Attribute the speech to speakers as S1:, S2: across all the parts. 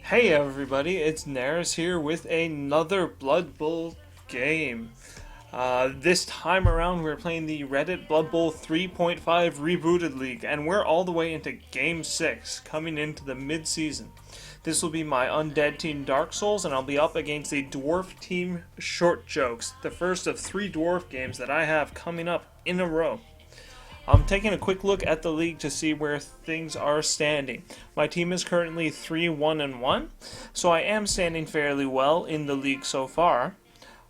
S1: Hey everybody, it's Nerris here with another Blood Bowl game. This time around we're playing the Reddit Blood Bowl 3.5 Rebooted League, and we're all the way into Game 6, coming into the mid-season. This will be my Undead team Dark Souls, and I'll be up against the Dwarf team Short Jokes, the first of 3 Dwarf games that I have coming up in a row. I'm taking a quick look at the league to see where things are standing. My team is currently 3-1-1, so I am standing fairly well in the league so far.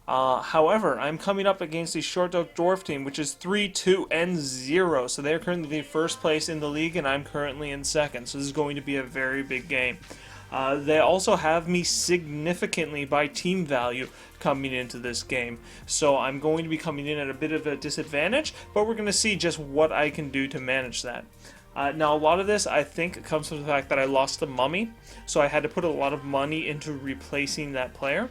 S1: However, I'm coming up against the Short Oak Dwarf team, which is 3-2-0, so they're currently in first place in the league, and I'm currently in second, so this is going to be a very big game. They also have me significantly by team value coming into this game, so I'm going to be coming in at a bit of a disadvantage, but we're going to see just what I can do to manage that. Now, a lot of this, I think, comes from the fact that I lost the mummy, so I had to put a lot of money into replacing that player.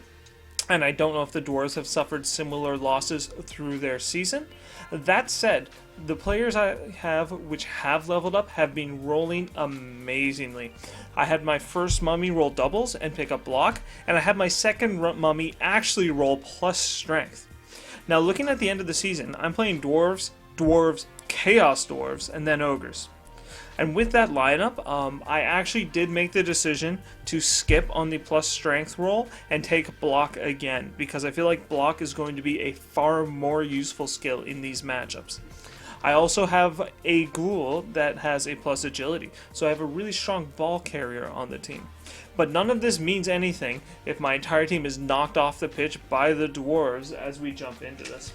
S1: And I don't know if the Dwarves have suffered similar losses through their season. That said, the players I have which have leveled up have been rolling amazingly. I had my first mummy roll doubles and pick up block, and I had my second mummy actually roll plus strength. Now, looking at the end of the season, I'm playing Dwarves, Chaos Dwarves, and then Ogres. And with that lineup, I actually did make the decision to skip on the plus strength roll and take block again, because I feel like block is going to be a far more useful skill in these matchups. I also have a ghoul that has a plus agility, so I have a really strong ball carrier on the team. But none of this means anything if my entire team is knocked off the pitch by the Dwarves as we jump into this.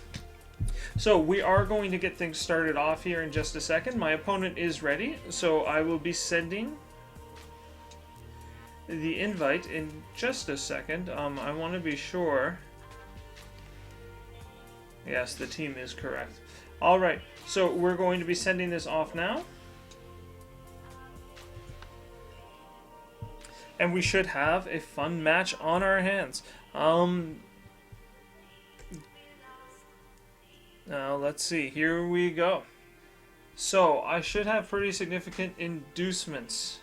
S1: So we are going to get things started off here in just a second. My opponent is ready, so I will be sending the invite in just a second. I want to be sure. Yes, the team is correct. Alright, so we're going to be sending this off now. And we should have a fun match on our hands. Now, let's see. Here we go. So, I should have pretty significant inducements.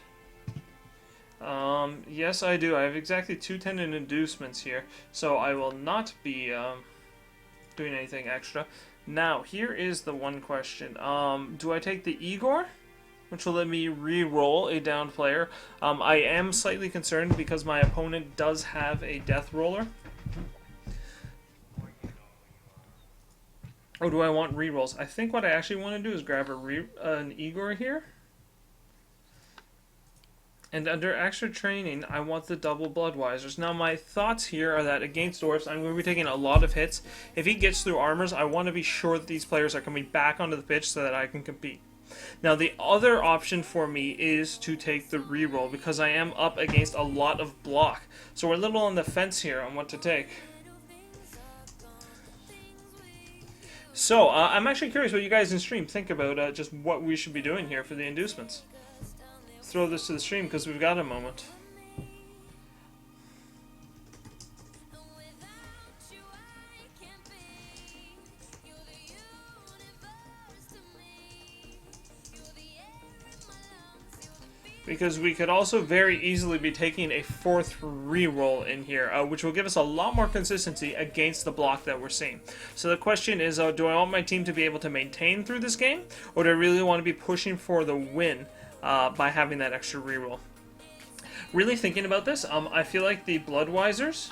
S1: Yes, I do. I have exactly 210 inducements here. So, I will not be doing anything extra. Now, here is the one question. Do I take the Igor, which will let me re-roll a downed player? I am slightly concerned because my opponent does have a death roller. Or do I want rerolls? I think what I actually want to do is grab an Igor here. And under extra training, I want the double Bloodwisers. Now, my thoughts here are that against Dwarves, I'm going to be taking a lot of hits. If he gets through armors, I want to be sure that these players are coming back onto the pitch so that I can compete. Now, the other option for me is to take the reroll because I am up against a lot of block. So we're a little on the fence here on what to take. So, I'm actually curious what you guys in stream think about just what we should be doing here for the inducements. Throw this to the stream because we've got a moment. Because we could also very easily be taking a 4th reroll in here, which will give us a lot more consistency against the block that we're seeing. So the question is, do I want my team to be able to maintain through this game, or do I really want to be pushing for the win by having that extra reroll? Really thinking about this, I feel like the Bloodwisers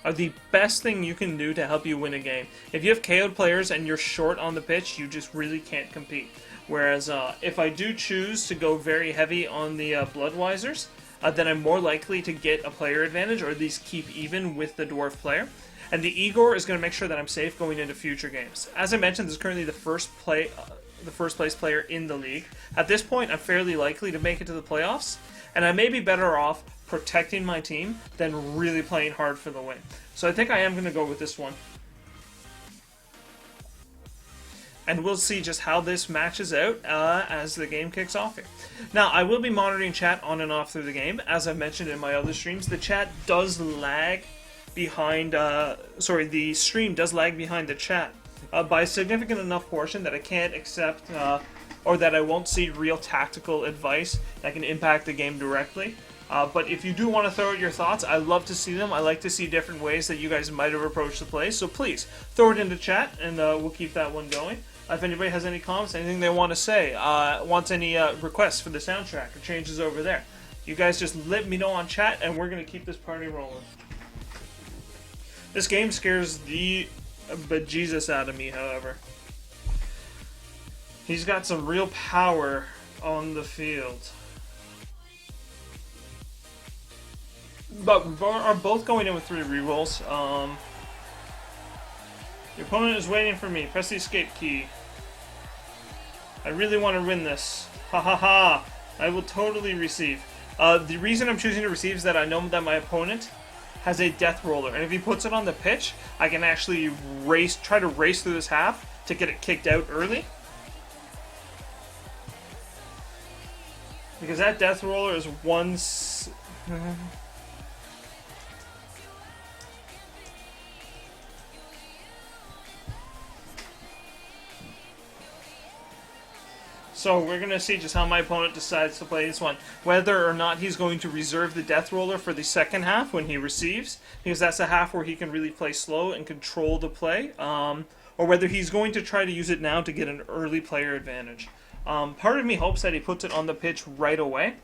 S1: are the best thing you can do to help you win a game. If you have KO'd players and you're short on the pitch, you just really can't compete. Whereas if I do choose to go very heavy on the Bloodwisers, then I'm more likely to get a player advantage or at least keep even with the Dwarf player. And the Igor is going to make sure that I'm safe going into future games. As I mentioned, this is currently the first place player in the league. At this point, I'm fairly likely to make it to the playoffs, and I may be better off protecting my team than really playing hard for the win. So I think I am going to go with this one. And we'll see just how this matches out as the game kicks off here. Now, I will be monitoring chat on and off through the game. As I mentioned in my other streams, the chat does lag behind, the stream does lag behind the chat by a significant enough portion that I can't accept or that I won't see real tactical advice that can impact the game directly. But if you do want to throw out your thoughts, I love to see them. I like to see different ways that you guys might have approached the play. So please, throw it into chat, and we'll keep that one going. If anybody has any comments, anything they want to say, wants any requests for the soundtrack or changes over there, you guys just let me know on chat, and we're going to keep this party rolling. This game scares the bejesus out of me, however. He's got some real power on the field. But we are both going in with 3 rerolls. Your opponent is waiting for me. Press the escape key. I really want to win this. Ha ha ha. I will totally receive. The reason I'm choosing to receive is that I know that my opponent has a death roller. And if he puts it on the pitch, I can actually try to race through this half to get it kicked out early. Because that death roller is once... So we're going to see just how my opponent decides to play this one. Whether or not he's going to reserve the death roller for the second half when he receives, because that's a half where he can really play slow and control the play, or whether he's going to try to use it now to get an early player advantage. Part of me hopes that he puts it on the pitch right away,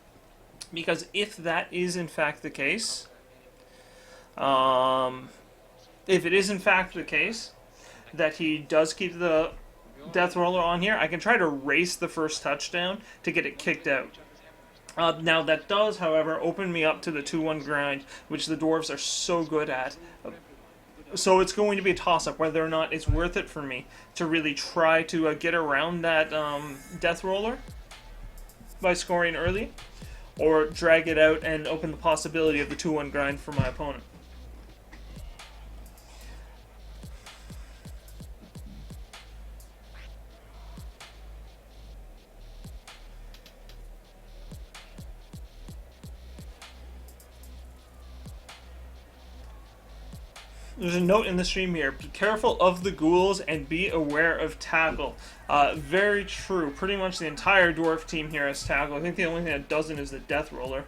S1: because if that is in fact the case, that he does keep the death roller on here, I can try to race the first touchdown to get it kicked out. Now that does, however, open me up to the 2-1 grind, which the Dwarves are so good at. So it's going to be a toss-up whether or not it's worth it for me to really try to get around that death roller by scoring early, or drag it out and open the possibility of the 2-1 grind for my opponent. There's a note in the stream here. Be careful of the ghouls and be aware of tackle. Very true. Pretty much the entire dwarf team here has tackle. I think the only thing that doesn't is the death roller.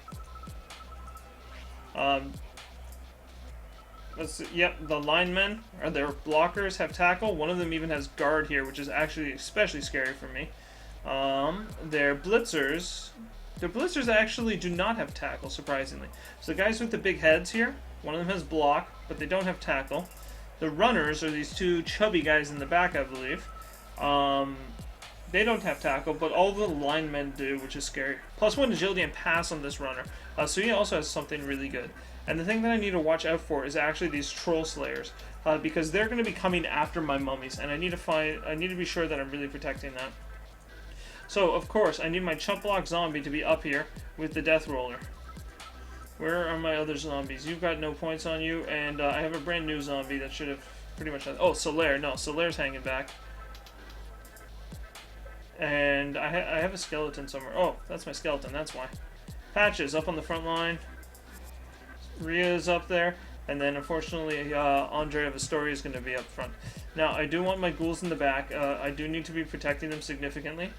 S1: Yep, the linemen, or their blockers, have tackle. One of them even has guard here, which is actually especially scary for me. Their blitzers actually do not have tackle, surprisingly. So the guys with the big heads here, one of them has block, but they don't have tackle. The runners are these 2 chubby guys in the back, I believe. They don't have tackle, but all the linemen do, which is scary. +1 agility and pass on this runner. So he also has something really good. And the thing that I need to watch out for is actually these troll slayers, because they're going to be coming after my mummies, and I need to be sure that I'm really protecting that. So of course I need my chump block zombie to be up here with the death roller. Where are my other zombies? You've got no points on you, and I have a brand new zombie that should have pretty much... Oh, Solaire. No, Solaire's hanging back. And I have a skeleton somewhere. Oh, that's my skeleton, that's why. Patches up on the front line. Ria's up there. And then, unfortunately, Andre of Astoria is going to be up front. Now, I do want my ghouls in the back. I do need to be protecting them significantly.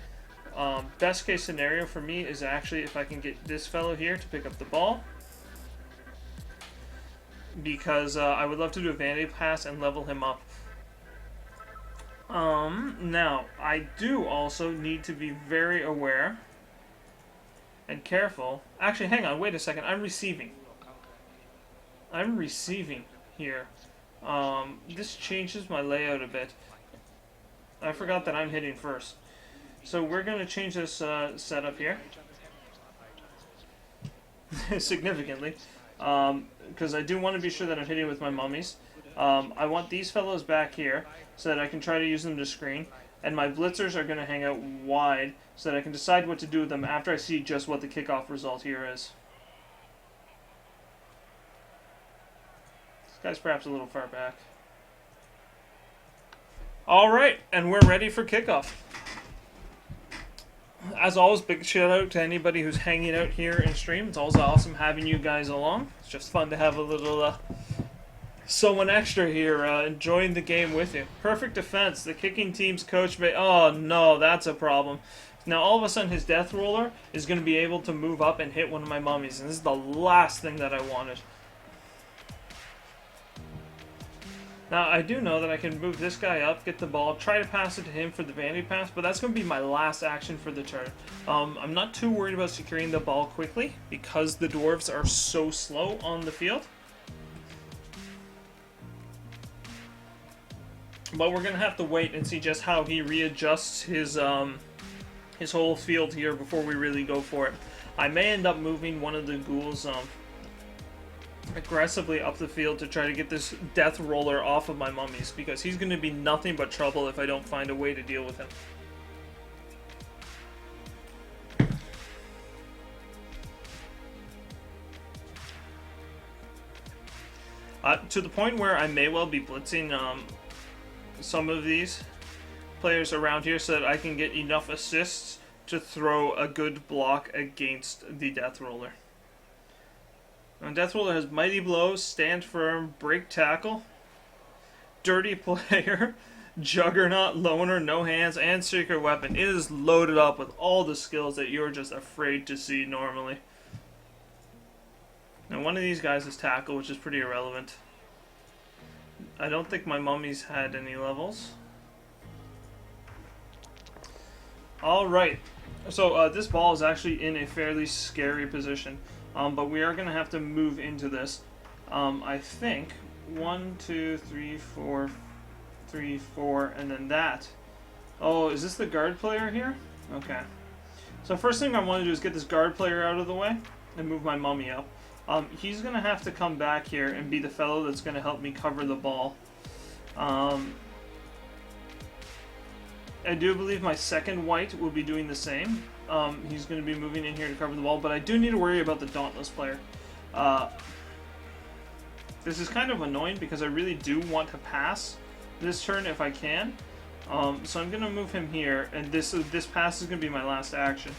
S1: Best case scenario for me is actually if I can get this fellow here to pick up the ball. Because I would love to do a Vanity Pass and level him up. Now, I do also need to be very aware and careful. Actually, hang on, wait a second. I'm receiving here. This changes my layout a bit. I forgot that I'm hitting first. So we're going to change this setup here. Significantly. Because I do want to be sure that I'm hitting with my mummies. I want these fellows back here so that I can try to use them to screen. And my blitzers are going to hang out wide so that I can decide what to do with them after I see just what the kickoff result here is. This guy's perhaps a little far back. Alright, and we're ready for kickoff. As always, big shout out to anybody who's hanging out here in stream. It's always awesome having you guys along. It's just fun to have a little someone extra here enjoying the game with you. Perfect defense. The kicking team's coach may... Oh no, that's a problem. Now all of a sudden his death roller is going to be able to move up and hit one of my mummies, and this is the last thing that I wanted. Now I do know that I can move this guy up, get the ball, try to pass it to him for the vanity pass, but that's going to be my last action for the turn. I'm not too worried about securing the ball quickly because the Dwarves are so slow on the field. But we're going to have to wait and see just how he readjusts his whole field here before we really go for it. I may end up moving one of the ghouls aggressively up the field to try to get this death roller off of my mummies, because he's going to be nothing but trouble if I don't find a way to deal with him. To the point where I may well be blitzing some of these players around here so that I can get enough assists to throw a good block against the death roller. Now, death roller has mighty blows, stand firm, break tackle, dirty player, juggernaut, loner, no hands, and secret weapon. It is loaded up with all the skills that you're just afraid to see normally. Now one of these guys is tackle, which is pretty irrelevant. I don't think my mummies had any levels. Alright, so this ball is actually in a fairly scary position, but we are going to have to move into this. I think 1, 2, 3, 4, 3, 4, and then that. Oh, is this the guard player here? Okay. So first thing I want to do is get this guard player out of the way and move my mummy up. He's going to have to come back here and be the fellow that's going to help me cover the ball. I do believe my second white will be doing the same. He's going to be moving in here to cover the ball, but I do need to worry about the Dauntless player. This is kind of annoying because I really do want to pass this turn if I can. So I'm going to move him here, and this pass is going to be my last action.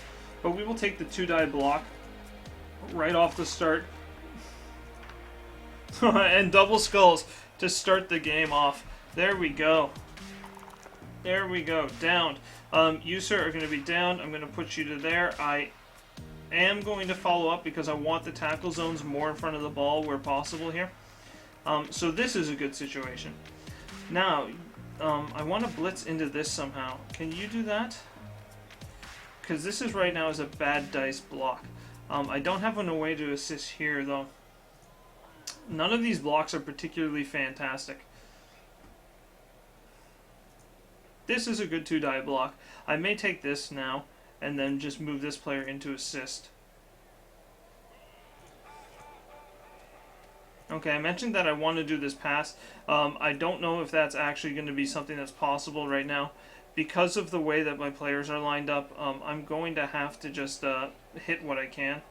S1: But we will take the 2-die block right off the start. And double skulls to start the game off. There we go. There we go. Downed. You, sir, are going to be down. I'm going to put you to there. I am going to follow up because I want the tackle zones more in front of the ball where possible here. So this is a good situation. Now, I want to blitz into this somehow. Can you do that? Because this is right now is a bad dice block. I don't have a way to assist here, though. None of these blocks are particularly fantastic. This is a good 2-die block. I may take this now and then just move this player into assist. Okay, I mentioned that I want to do this pass. I don't know if that's actually going to be something that's possible right now. Because of the way that my players are lined up, I'm going to have to just hit what I can.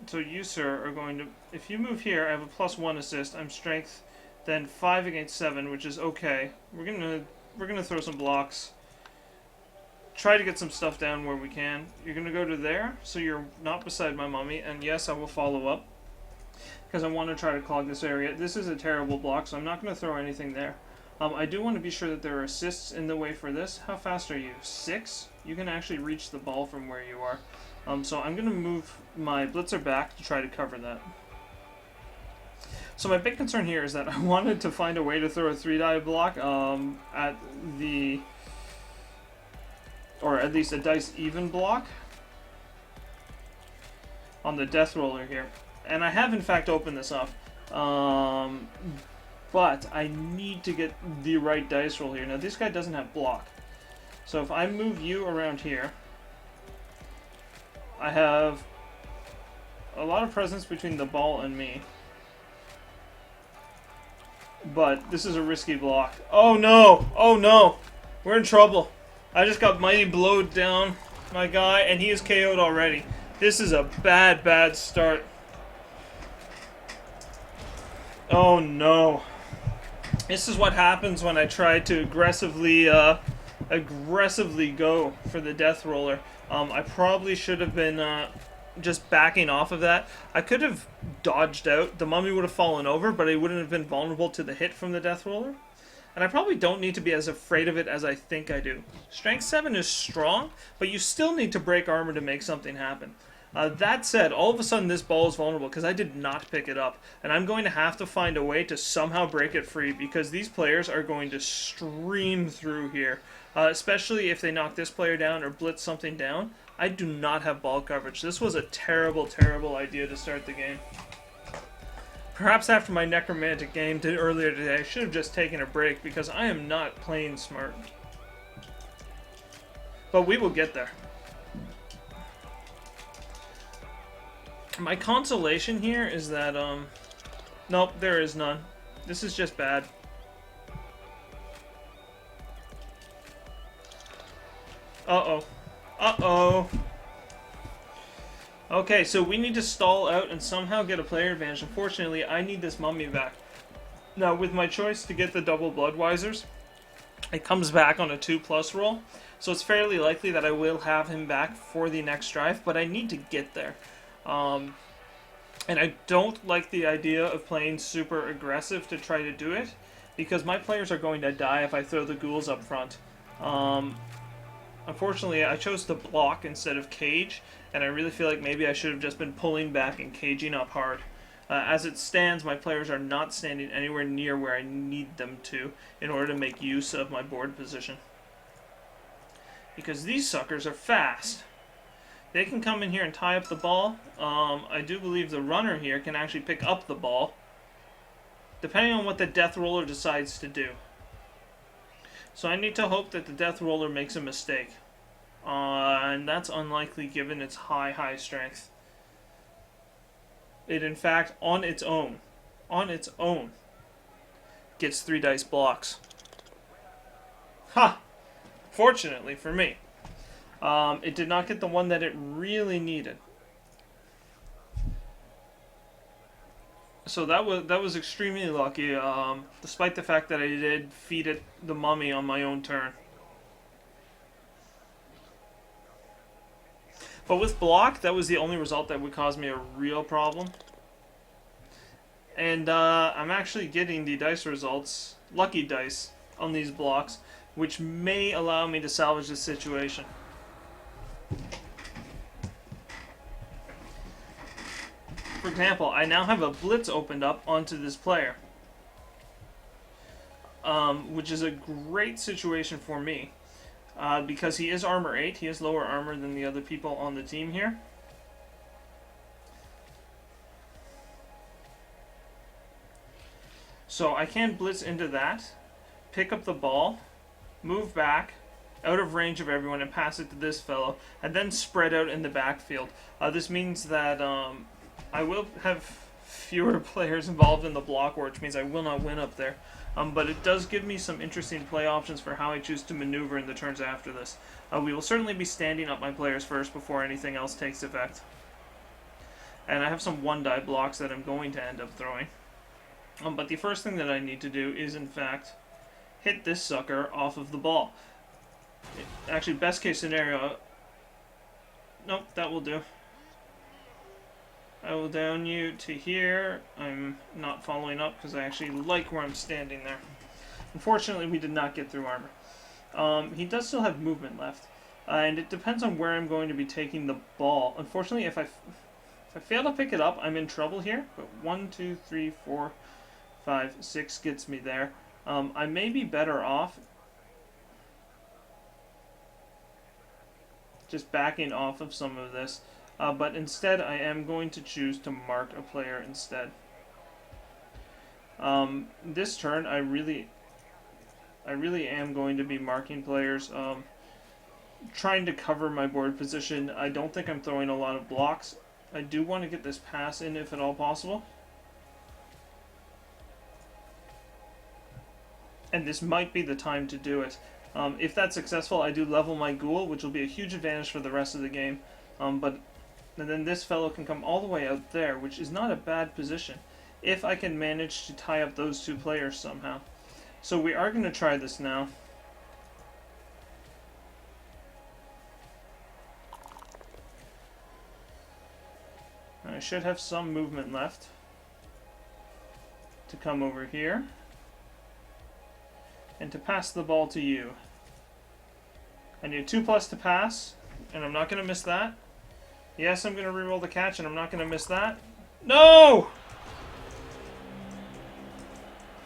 S1: So you, sir, are going to... If you move here, I have a +1 assist. I'm strength, then 5 against 7, which is okay. We're gonna throw some blocks. Try to get some stuff down where we can. You're gonna go to there, so you're not beside my mummy. And yes, I will follow up because I want to try to clog this area. This is a terrible block, so I'm not going to throw anything there. I do want to be sure that there are assists in the way for this. How fast are you? 6? You can actually reach the ball from where you are. So I'm going to move my blitzer back to try to cover that. So my big concern here is that I wanted to find a way to throw a 3-die block at the... or at least a dice even block on the death roller here. And I have in fact opened this up. But I need to get the right dice roll here. Now this guy doesn't have block. So if I move you around here, I have a lot of presence between the ball and me. But this is a risky block. Oh no! Oh no! We're in trouble. I just got mighty blowed down, my guy, and he is KO'd already. This is a bad, bad start. Oh no. This is what happens when I try to aggressively go for the death roller. I probably should have been just backing off of that. I could have dodged out. The mummy would have fallen over, but I wouldn't have been vulnerable to the hit from the death roller. and I probably don't need to be as afraid of it as I think I do. Strength 7 is strong, but you still need to break armor to make something happen. That said, all of a sudden this ball is vulnerable because I did not pick it up, and I'm going to have to find a way to somehow break it free because these players are going to stream through here, especially if they knock this player down or blitz something down. I do not have ball coverage. This was a terrible, terrible idea to start the game. Perhaps after my necromantic game earlier today, I should have just taken a break because I am not playing smart. But we will get there. My consolation here is that, nope, there is none. This is just bad. Uh-oh. Uh-oh. Okay, so we need to stall out and somehow get a player advantage. Unfortunately, I need this mummy back. Now, with my choice to get the double Bloodwisers, it comes back on a 2+ roll, so it's fairly likely that I will have him back for the next drive, but I need to get there. And I don't like the idea of playing super aggressive to try to do it, because my players are going to die if I throw the ghouls up front. Unfortunately, I chose to block instead of cage, and I really feel like maybe I should have just been pulling back and caging up hard. As it stands, my players are not standing anywhere near where I need them to in order to make use of my board position. Because these suckers are fast. They can come in here and tie up the ball. I do believe the runner here can actually pick up the ball, depending on what the death roller decides to do. So I need to hope that the death roller makes a mistake. And that's unlikely given its high strength. It, in fact, on its own, gets 3 dice blocks. Ha! Fortunately for me. It did not get the one that it really needed. So that was extremely lucky, despite the fact that I did feed it the mummy on my own turn. But with block, that was the only result that would cause me a real problem. And I'm actually getting the dice results, lucky dice, on these blocks, which may allow me to salvage this situation. For example, I now have a blitz opened up onto this player, which is a great situation for me, because he is armor 8, he has lower armor than the other people on the team here. So I can blitz into that, pick up the ball, move back, out of range of everyone, and pass it to this fellow, and then spread out in the backfield. This means that I will have fewer players involved in the block, which means I will not win up there. But it does give me some interesting play options for how I choose to maneuver in the turns after this. We will certainly be standing up my players first before anything else takes effect. And I have some 1-die blocks that I'm going to end up throwing. But the first thing that I need to do is, in fact, hit this sucker off of the ball. Actually, best case scenario... Nope, that will do. I will down you to here. I'm not following up because I actually like where I'm standing there. Unfortunately, we did not get through armor. He does still have movement left. And it depends on where I'm going to be taking the ball. Unfortunately, if I fail to pick it up, I'm in trouble here. But 1, 2, 3, 4, 5, 6 gets me there. I may be better off just backing off of some of this. But instead, I am going to choose to mark a player instead. This turn, I really am going to be marking players, trying to cover my board position. I don't think I'm throwing a lot of blocks. I do want to get this pass in if at all possible. And this might be the time to do it. If that's successful, I do level my ghoul, which will be a huge advantage for the rest of the game. And then this fellow can come all the way out there, which is not a bad position, if I can manage to tie up those 2 players somehow. So we are going to try this now. I should have some movement left to come over here. and to pass the ball to you. I need a 2+ to pass, and I'm not going to miss that. Yes, I'm going to reroll the catch, and I'm not going to miss that. No!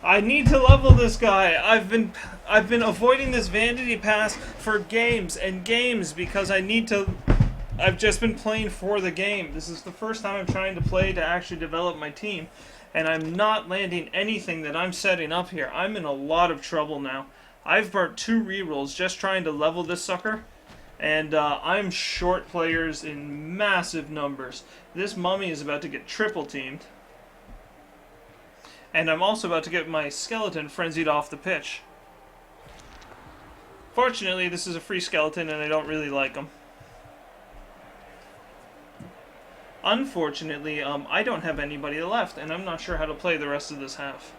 S1: I need to level this guy. I've been avoiding this vanity pass for games and games because I need to. I've just been playing for the game. This is the first time I'm trying to play to actually develop my team, and I'm not landing anything that I'm setting up here. I'm in a lot of trouble now. I've burnt 2 rerolls just trying to level this sucker, and I'm short players in massive numbers. This mummy is about to get triple teamed. And I'm also about to get my skeleton frenzied off the pitch. Fortunately, this is a free skeleton and I don't really like him. Unfortunately, I don't have anybody left and I'm not sure how to play the rest of this half.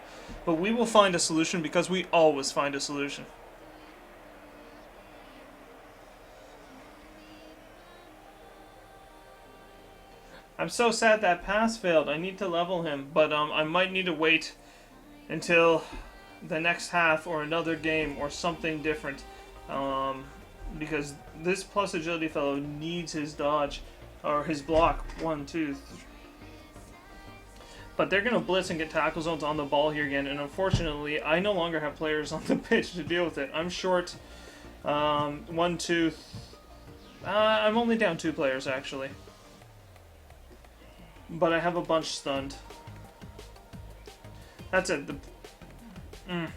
S1: But we will find a solution because we always find a solution. I'm so sad that pass failed. I need to level him, but I might need to wait until the next half or another game or something different, because this plus agility fellow needs his dodge or his block. 1, 2, 3. But they're gonna blitz and get tackle zones on the ball here again, and unfortunately, I no longer have players on the pitch to deal with it. I'm short. 1, 2. I'm only down 2 players actually. But I have a bunch stunned. That's it. I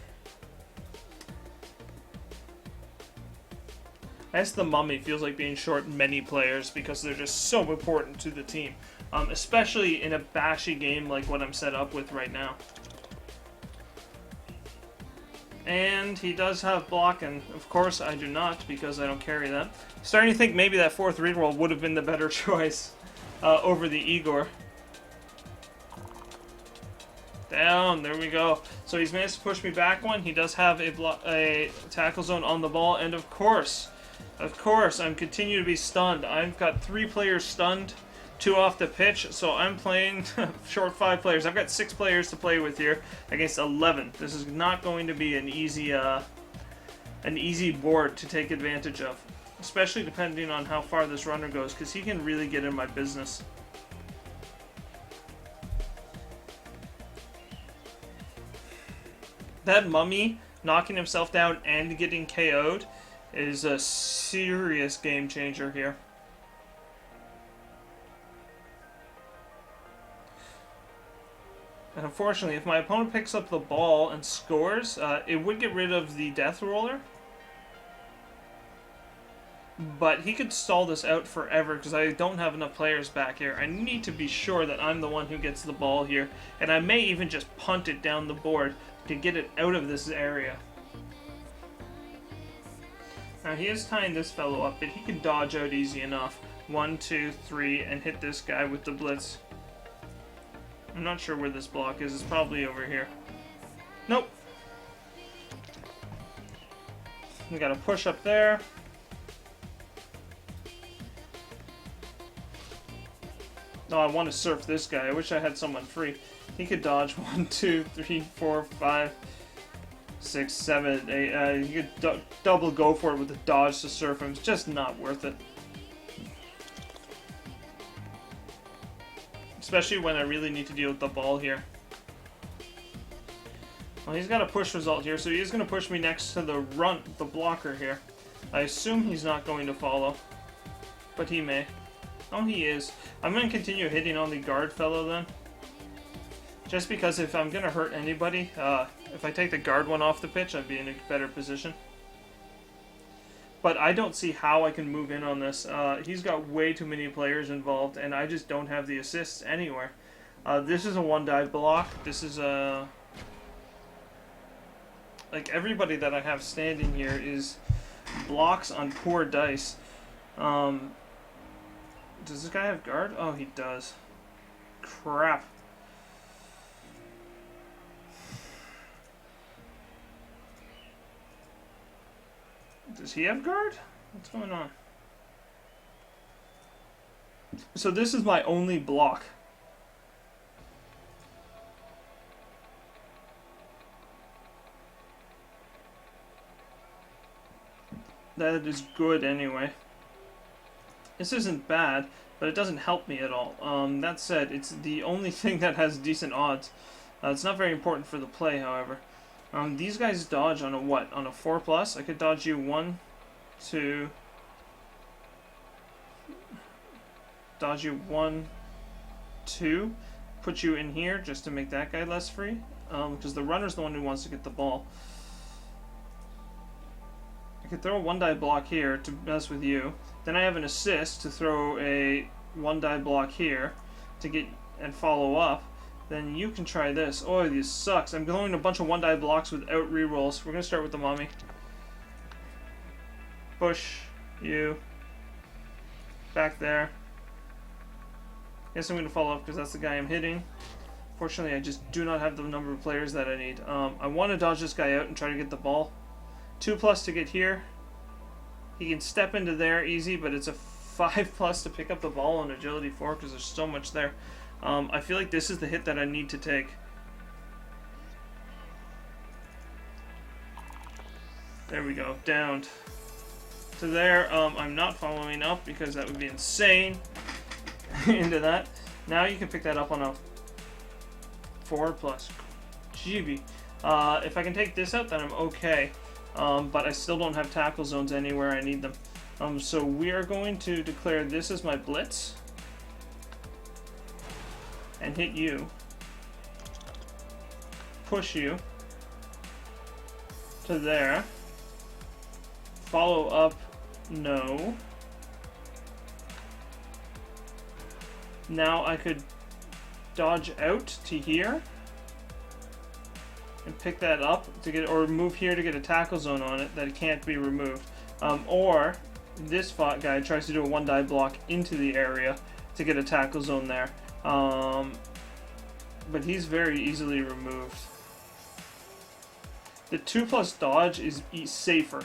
S1: guess the mummy feels like being short many players because they're just so important to the team. Especially in a bashy game like what I'm set up with right now. And he does have block, and of course I do not because I don't carry that. Starting to think maybe that 4th reroll would have been the better choice over the Igor. Down, there we go. So he's managed to push me back 1. He does have a tackle zone on the ball, and of course, I'm continuing to be stunned. I've got 3 players stunned, 2 off the pitch, so I'm playing short 5 players. I've got 6 players to play with here against 11. This is not going to be an easy board to take advantage of, especially depending on how far this runner goes, because he can really get in my business. That mummy knocking himself down and getting KO'd is a serious game changer here. And unfortunately, if my opponent picks up the ball and scores, it would get rid of the death roller. But he could stall this out forever because I don't have enough players back here. I need to be sure that I'm the one who gets the ball here. And I may even just punt it down the board to get it out of this area. Now he is tying this fellow up, but he can dodge out easy enough. 1, 2, 3, and hit this guy with the blitz. I'm not sure where this block is. It's probably over here. Nope. We got a push up there. No, I want to surf this guy. I wish I had someone free. He could dodge 1, 2, 3, 4, 5, 6, 7, 8. He could double go for it with the dodge to surf him. It's just not worth it. Especially when I really need to deal with the ball here. Well, he's got a push result here, so he is going to push me next to the blocker here. I assume he's not going to follow, but he may. Oh, he is. I'm going to continue hitting on the guard fellow then. Just because if I'm going to hurt anybody, if I take the guard one off the pitch, I'd be in a better position. But I don't see how I can move in on this. He's got way too many players involved, and I just don't have the assists anywhere. This is a 1-dive block. This is a... Like, everybody that I have standing here is blocks on poor dice. Does this guy have guard? Oh, he does. Crap. Does he have guard? What's going on? So this is my only block. that is good anyway. This isn't bad, but it doesn't help me at all. That said, it's the only thing that has decent odds. It's not very important for the play, however. These guys dodge on a what? On a 4+? I could dodge you 1, 2... Dodge you 1, 2. Put you in here just to make that guy less free. Because the runner's the one who wants to get the ball. I could throw a 1-die block here to mess with you. Then I have an assist to throw a 1-die block here to get and follow up. Then you can try this. Oh, this sucks. I'm throwing a bunch of 1-die blocks without rerolls. We're going to start with the mummy. Push you. Back there. Guess I'm going to follow up because that's the guy I'm hitting. Fortunately, I just do not have the number of players that I need. I want to dodge this guy out and try to get the ball. 2+ to get here. He can step into there easy, but it's a 5+ to pick up the ball on agility 4 because there's so much there. I feel like this is the hit that I need to take. There we go. Downed. To there. I'm not following up because that would be insane. Into that. Now you can pick that up on a 4+. GB. If I can take this out, then I'm okay. But I still don't have tackle zones anywhere I need them. So we are going to declare this as my blitz. And hit you. Push you. To there. Follow up. No. Now I could dodge out to here and pick that up to get, or move here to get a tackle zone on it that it can't be removed. Or this guy tries to do a 1-die block into the area to get a tackle zone there. But he's very easily removed. The 2+ dodge is safer,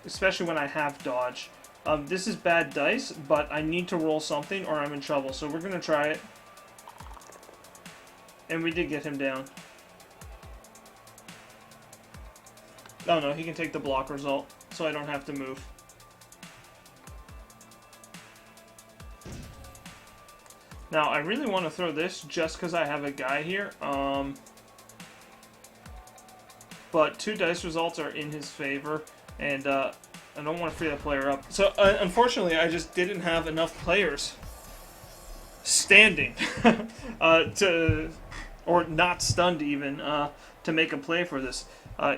S1: especially when I have dodge. This is bad dice, but I need to roll something or I'm in trouble. So we're going to try it. And we did get him down. Oh no, he can take the block result, so I don't have to move. Now, I really want to throw this just because I have a guy here. But 2 dice results are in his favor, and I don't want to free that player up. So, unfortunately, I just didn't have enough players standing or not stunned even, to make a play for this.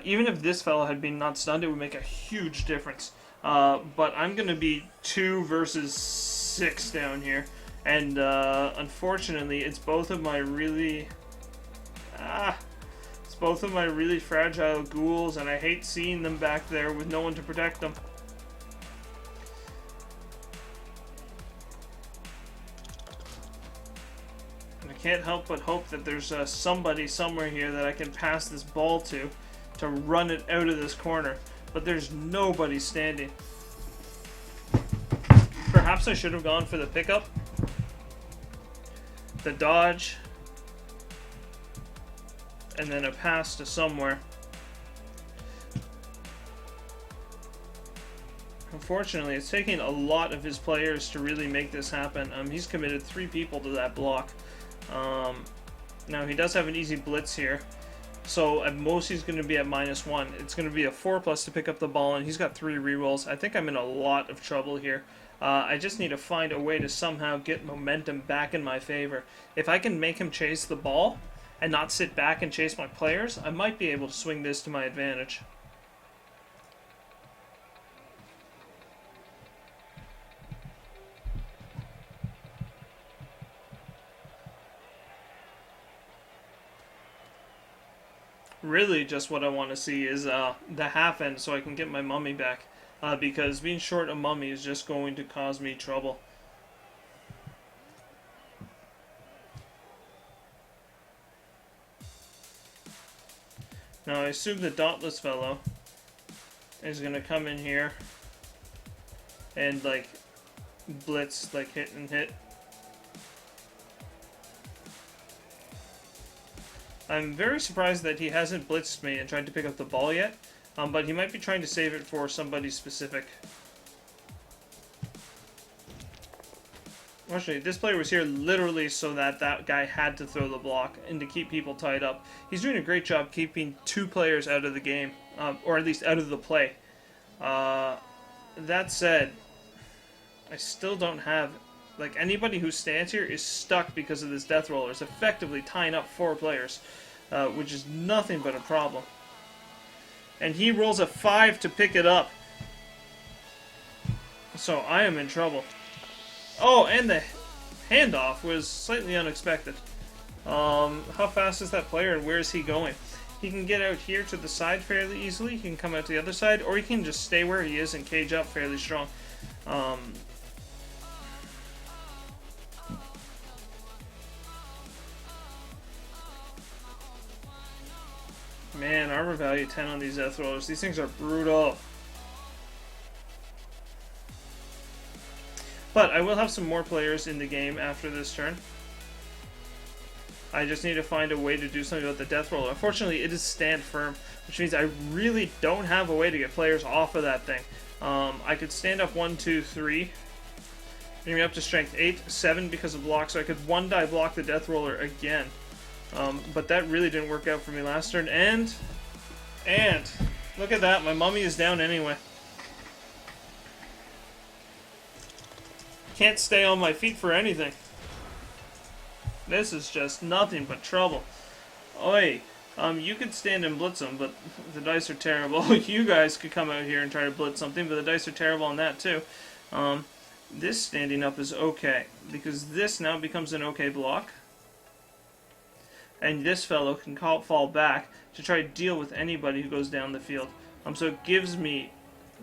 S1: Even if this fellow had been not stunned, it would make a huge difference. But I'm going to be 2 versus 6 down here. And, unfortunately, it's both of my really... It's both of my really fragile ghouls, and I hate seeing them back there with no one to protect them. And I can't help but hope that there's somebody somewhere here that I can pass this ball to run it out of this corner. But there's nobody standing. Perhaps I should have gone for the pickup. The dodge. And then a pass to somewhere. Unfortunately, it's taking a lot of his players to really make this happen. He's committed 3 people to that block. Now, he does have an easy blitz here. So, at most, he's going to be at -1. It's going to be a 4+ to pick up the ball, and he's got 3 rerolls. I think I'm in a lot of trouble here. I just need to find a way to somehow get momentum back in my favor. If I can make him chase the ball and not sit back and chase my players, I might be able to swing this to my advantage. Really, just what I want to see is the half end so I can get my mummy back. Because being short a mummy is just going to cause me trouble. Now, I assume the Dauntless fellow is going to come in here and, like, blitz, like, hit and hit. I'm very surprised that he hasn't blitzed me and tried to pick up the ball yet. But he might be trying to save it for somebody specific. Actually, this player was here literally so that that guy had to throw the block and to keep people tied up. He's doing a great job keeping 2 players out of the game, or at least out of the play. That said, I still don't have... Like, anybody who stands here is stuck because of this death roller. It's effectively tying up 4 players, which is nothing but a problem. And he rolls a 5 to pick it up. So I am in trouble. Oh, and the handoff was slightly unexpected. How fast is that player and where is he going? He can get out here to the side fairly easily. He can come out to the other side, or he can just stay where he is and cage up fairly strong. Man, armor value 10 on these death rollers. These things are brutal. But I will have some more players in the game after this turn. I just need to find a way to do something about the death roller. Unfortunately, it is stand firm, which means I really don't have a way to get players off of that thing. I could stand up 1, 2, 3. Bring me up to strength 8, 7 because of block, so I could 1-die block the death roller again. But that really didn't work out for me last turn. And look at that, my mummy is down anyway. Can't stay on my feet for anything. This is just nothing but trouble. Oi, you could stand and blitz them, but the dice are terrible. You guys could come out here and try to blitz something, but the dice are terrible on that too. This standing up is okay, because this now becomes an okay block. And this fellow can fall back to try to deal with anybody who goes down the field. So it gives me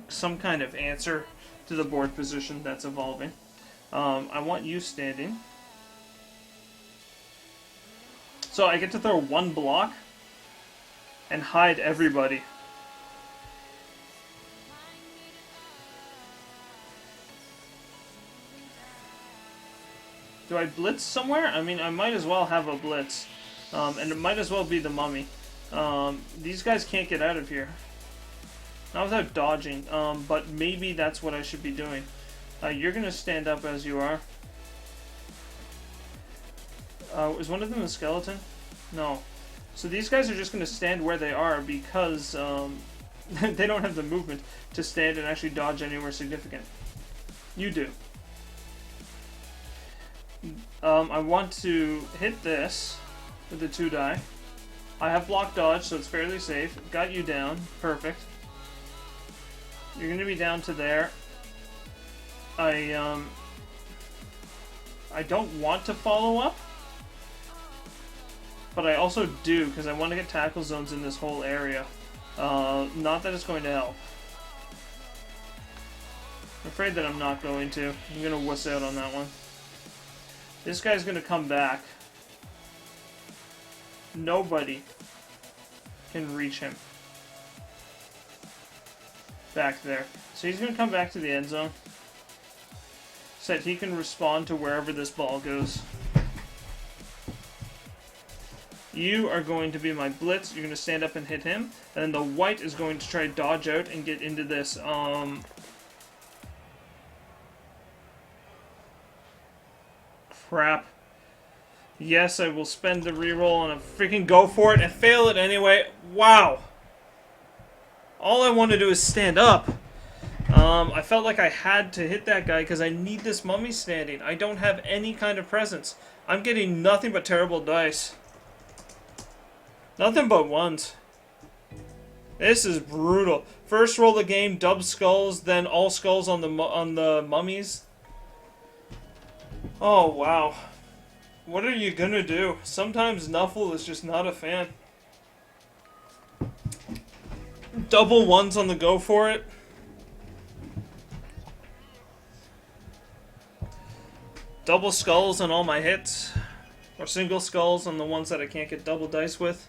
S1: some kind of answer to the board position that's evolving. I want you standing. So I get to throw 1 block and hide everybody. Do I blitz somewhere? I mean, I might as well have a blitz. And it might as well be the mummy. These guys can't get out of here. Not without dodging, but maybe that's what I should be doing. You're going to stand up as you are. Is one of them a skeleton? No. So these guys are just going to stand where they are because they don't have the movement to stand and actually dodge anywhere significant. You do. I want to hit this with the 2-die. I have block dodge, so it's fairly safe. Got you down. Perfect. You're going to be down to there. I don't want to follow up, but I also do because I want to get tackle zones in this whole area. Not that it's going to help. I'm afraid that I'm not going to. I'm going to wuss out on that one. This guy's going to come back. Nobody can reach him. Back there. So he's going to come back to the end zone. So that he can respond to wherever this ball goes. You are going to be my blitz. You're going to stand up and hit him. And then the white is going to try to dodge out and get into this. Crap. Yes, I will spend the reroll and freaking go for it and fail it anyway. Wow. All I want to do is stand up. I felt like I had to hit that guy because I need this mummy standing. I don't have any kind of presence. I'm getting nothing but terrible dice. Nothing but ones. This is brutal. First roll of the game, dub skulls, then all skulls on the mummies. Oh, wow. What are you gonna do? Sometimes Nuffle is just not a fan. Double ones on the go for it. Double skulls on all my hits. Or single skulls on the ones that I can't get double dice with.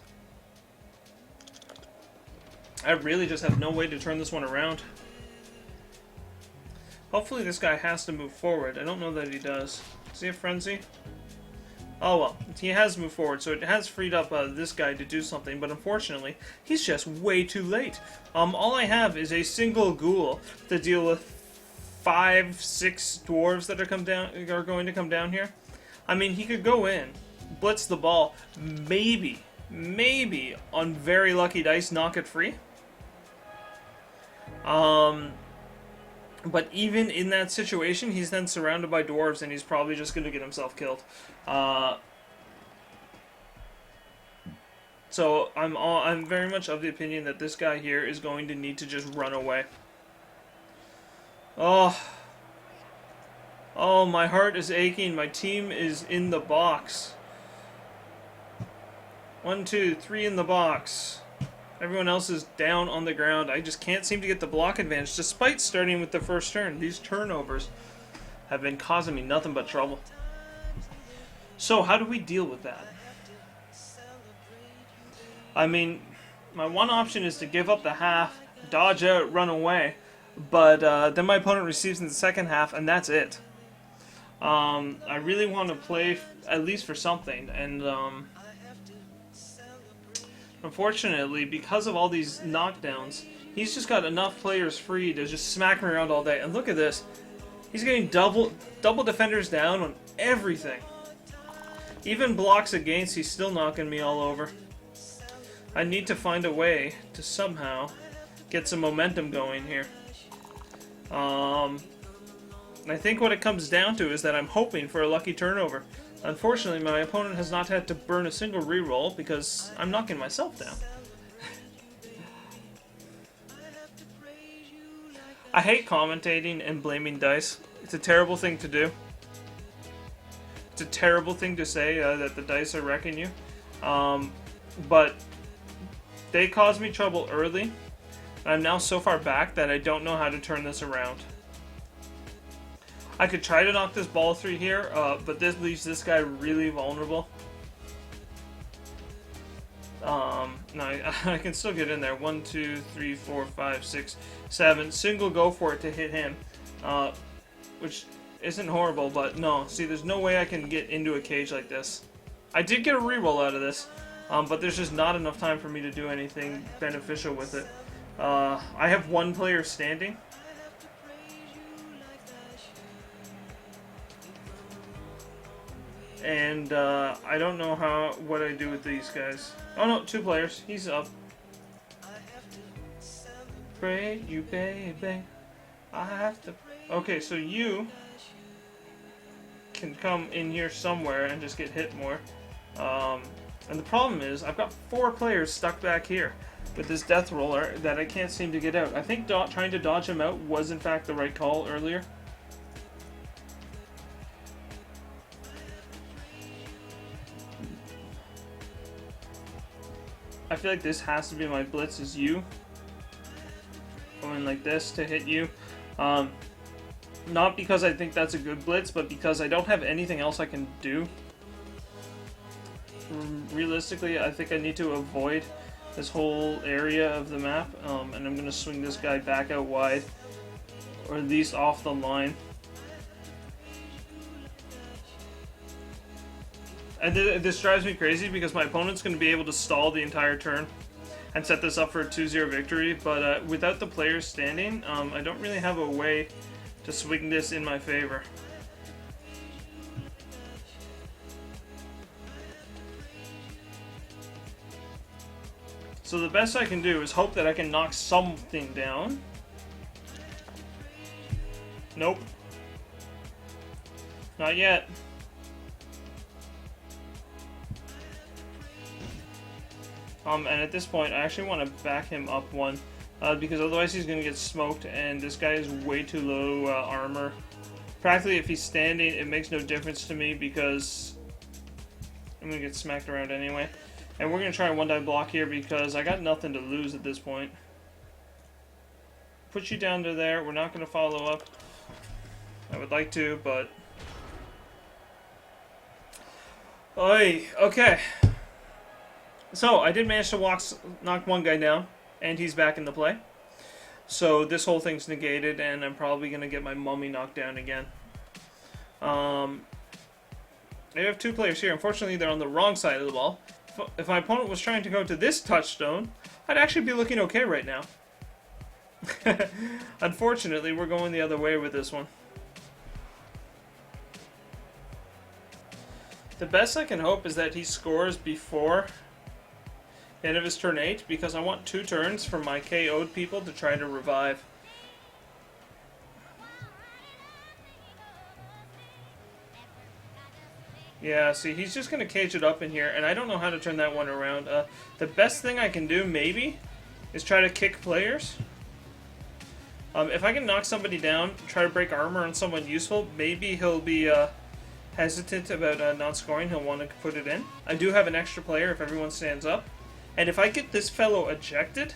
S1: I really just have no way to turn this one around. Hopefully this guy has to move forward. I don't know that he does. Does he have Frenzy? Oh well, he has moved forward, so it has freed up this guy to do something, but unfortunately, he's just way too late. All I have is a single ghoul to deal with 5, 6 dwarves that are going to come down here. I mean, he could go in, blitz the ball, maybe, on very lucky dice, knock it free. But even in that situation, he's then surrounded by dwarves, and he's probably just going to get himself killed. So I'm very much of the opinion that this guy here is going to need to just run away. Oh, my heart is aching. My team is in the box. 1, 2, 3 in the box. Everyone else is down on the ground. I just can't seem to get the block advantage, despite starting with the first turn. These turnovers have been causing me nothing but trouble. So how do we deal with that? I mean, my one option is to give up the half, dodge out, run away. But then my opponent receives in the second half, and that's it. I really want to play at least for something, and unfortunately, because of all these knockdowns, he's just got enough players free to just smack him around all day. And look at this. He's getting double defenders down on everything. Even blocks against, he's still knocking me all over. I need to find a way to somehow get some momentum going here. I think what it comes down to is that I'm hoping for a lucky turnover. Unfortunately, my opponent has not had to burn a single reroll because I'm knocking myself down. I hate commentating and blaming dice. It's a terrible thing to do. It's a terrible thing to say that the dice are wrecking you. But they caused me trouble early. I'm now so far back that I don't know how to turn this around. I could try to knock this ball through here, but this leaves this guy really vulnerable. No, I can still get in there. 1, 2, 3, 4, 5, 6, 7. Single go for it to hit him, which isn't horrible, but no. See, there's no way I can get into a cage like this. I did get a reroll out of this, but there's just not enough time for me to do anything beneficial with it. I have one player standing. And I don't know what I do with these guys. Oh no, 2 players. He's up. Pray you, baby. I have to. Okay, so you can come in here somewhere and just get hit more. And the problem is, I've got 4 players stuck back here with this death roller that I can't seem to get out. I think trying to dodge him out was in fact the right call earlier. I feel like this has to be my blitz is you. Going like this to hit you. Not because I think that's a good blitz, but because I don't have anything else I can do. Realistically, I think I need to avoid this whole area of the map, and I'm going to swing this guy back out wide, or at least off the line. And this drives me crazy because my opponent's going to be able to stall the entire turn and set this up for a 2-0 victory, but without the players standing, I don't really have a way to swing this in my favor. So the best I can do is hope that I can knock something down. Nope. Not yet. And at this point, I actually want to back him up 1, because otherwise he's going to get smoked, and this guy is way too low armor. Practically, if he's standing, it makes no difference to me because I'm going to get smacked around anyway. And we're going to try a 1-die block here because I got nothing to lose at this point. Put you down to there. We're not going to follow up. I would like to, but... Oy, okay. So, I did manage to knock 1 guy down, and he's back in the play. So, this whole thing's negated, and I'm probably going to get my mummy knocked down again. I have two players here. Unfortunately, they're on the wrong side of the ball. If my opponent was trying to go to this touchstone, I'd actually be looking okay right now. Unfortunately, we're going the other way with this one. The best I can hope is that he scores before the end of his turn 8, because I want 2 turns for my KO'd people to try to revive. Yeah, see, he's just going to cage it up in here, and I don't know how to turn that one around. The best thing I can do, maybe, is try to kick players. If I can knock somebody down, try to break armor on someone useful, maybe he'll be hesitant about not scoring. He'll want to put it in. I do have an extra player if everyone stands up. And if I get this fellow ejected,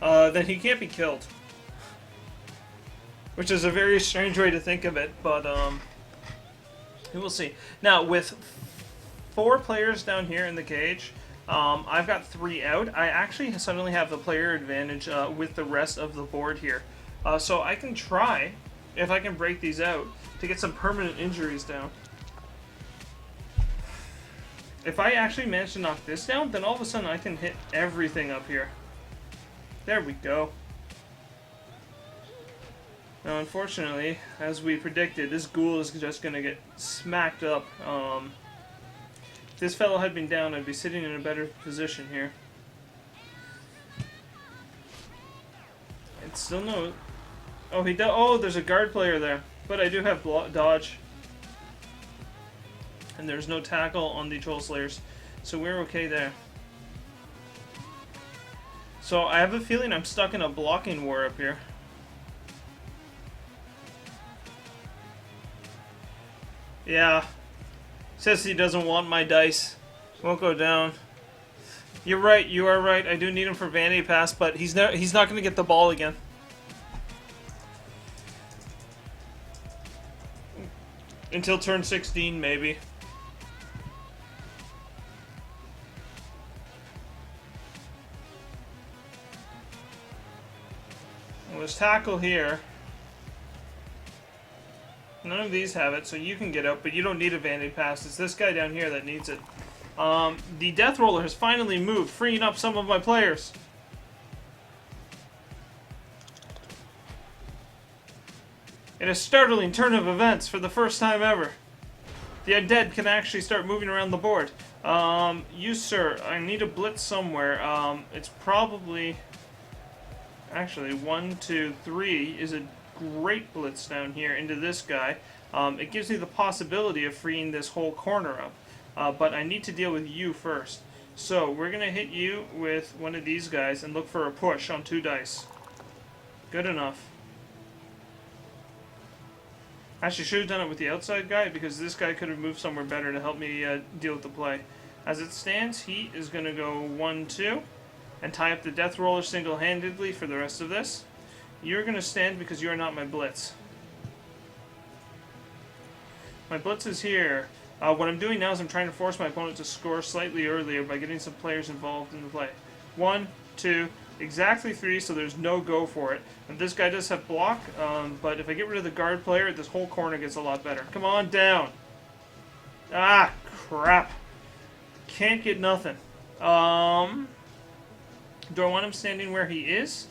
S1: then he can't be killed. Which is a very strange way to think of it, but we will see. Now, with 4 players down here in the cage, I've got 3 out. I actually suddenly have the player advantage with the rest of the board here. So I can try, if I can break these out, to get some permanent injuries down. If I actually manage to knock this down, then all of a sudden I can hit everything up here. There we go. Now, unfortunately, as we predicted, this ghoul is just going to get smacked up. If this fellow had been down, I'd be sitting in a better position here. It's still no... Oh, he does. Oh, there's a guard player there. But I do have dodge. And there's no tackle on the Troll Slayers. So we're okay there. So I have a feeling I'm stuck in a blocking war up here. Yeah. Says he doesn't want my dice. Won't go down. You're right, you are right. I do need him for Vanity Pass, but he's not going to get the ball again. Until turn 16, maybe. Well, there's tackle here. None of these have it, so you can get out, but you don't need a Vanity Pass. It's this guy down here that needs it. The Death Roller has finally moved, freeing up some of my players. In a startling turn of events for the first time ever, the Undead can actually start moving around the board. You, sir, I need a blitz somewhere. It's probably... Actually, 1, 2, 3 is a great blitz down here into this guy. It gives me the possibility of freeing this whole corner up. But I need to deal with you first. So, we're going to hit you with one of these guys and look for a push on 2 dice. Good enough. Actually, should have done it with the outside guy, because this guy could have moved somewhere better to help me deal with the play. As it stands, he is going to go 1, 2, and tie up the Death Roller single-handedly for the rest of this. You're going to stand because you are not my blitz. My blitz is here. What I'm doing now is I'm trying to force my opponent to score slightly earlier by getting some players involved in the play. 1, 2, exactly 3, so there's no go for it. And this guy does have block, but if I get rid of the guard player, this whole corner gets a lot better. Come on down. Ah, crap. Can't get nothing. Do I want him standing where he is?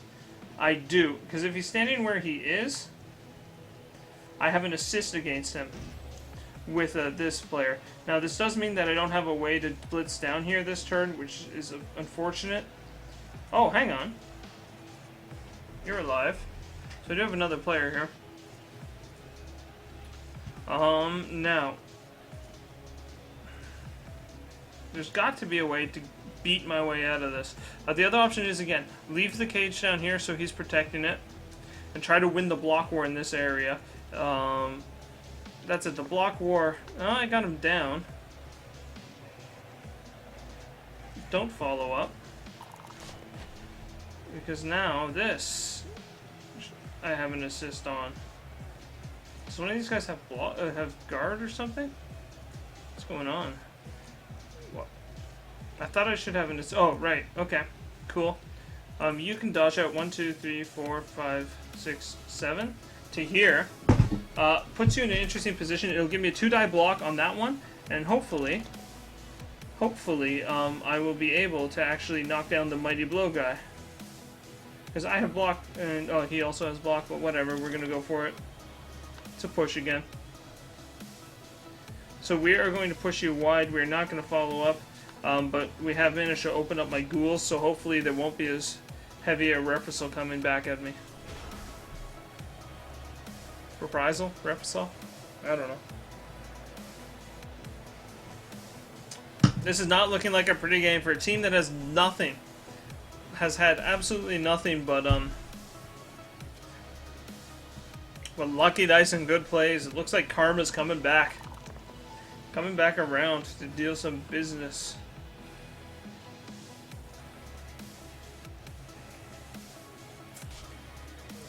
S1: I do, because if he's standing where he is, I have an assist against him with this player. Now, this does mean that I don't have a way to blitz down here this turn, which is unfortunate. Oh, hang on. You're alive. So I do have another player here. Now. There's got to be a way to beat my way out of this. The other option is, again, leave the cage down here so he's protecting it. And try to win the block war in this area. That's it, the block war. Oh, I got him down. Don't follow up. Because now this I have an assist on. Does one of these guys have have guard or something? What's going on? What? I thought I should have an assist. Oh, right. Okay. Cool. You can dodge out 1, 2, 3, 4, 5, 6, 7 to here. Puts you in an interesting position. It'll give me a 2-die block on that one, And hopefully, I will be able to actually knock down the Mighty Blow guy. Because I have block, and oh, he also has block, but whatever, we're going to go for it. It's a push again. So we are going to push you wide, we're not going to follow up, but we have managed to open up my ghouls, so hopefully there won't be as heavy a reprisal coming back at me. Reprisal? Reprisal? I don't know. This is not looking like a pretty game for a team that has nothing. Has had absolutely nothing but lucky dice and good plays. It looks like Karma's coming back. Coming back around to deal some business.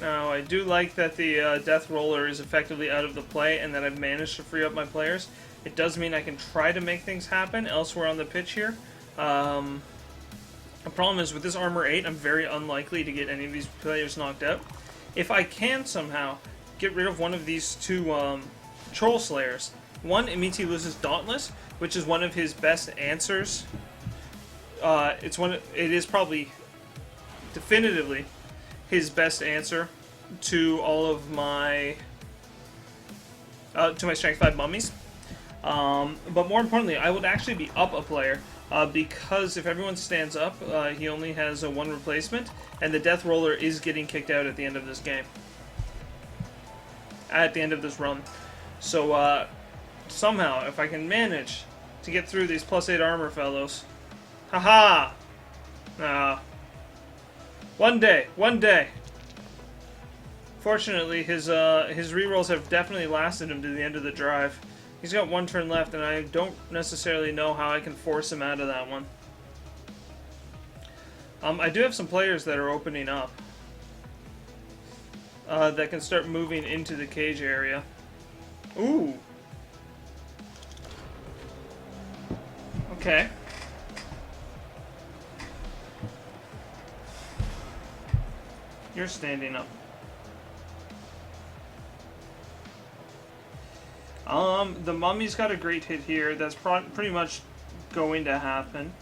S1: Now, I do like that the Death Roller is effectively out of the play and that I've managed to free up my players. It does mean I can try to make things happen elsewhere on the pitch here. The problem is with this Armor 8, I'm very unlikely to get any of these players knocked out. If I can somehow get rid of one of these two Troll Slayers, one, it means he loses Dauntless, which is one of his best answers. It is probably definitively his best answer to all of my to my Strength 5 mummies. But more importantly, I would actually be up a player because if everyone stands up, he only has a 1 replacement, and the Death Roller is getting kicked out at the end of this game. At the end of this run. So somehow, if I can manage to get through these +8 armor fellows, haha! One day. Fortunately, his rerolls have definitely lasted him to the end of the drive. He's got 1 turn left, and I don't necessarily know how I can force him out of that one. I do have some players that are opening up that can start moving into the cage area. Ooh. Okay. You're standing up. The mummy's got a great hit here. That's pretty much going to happen.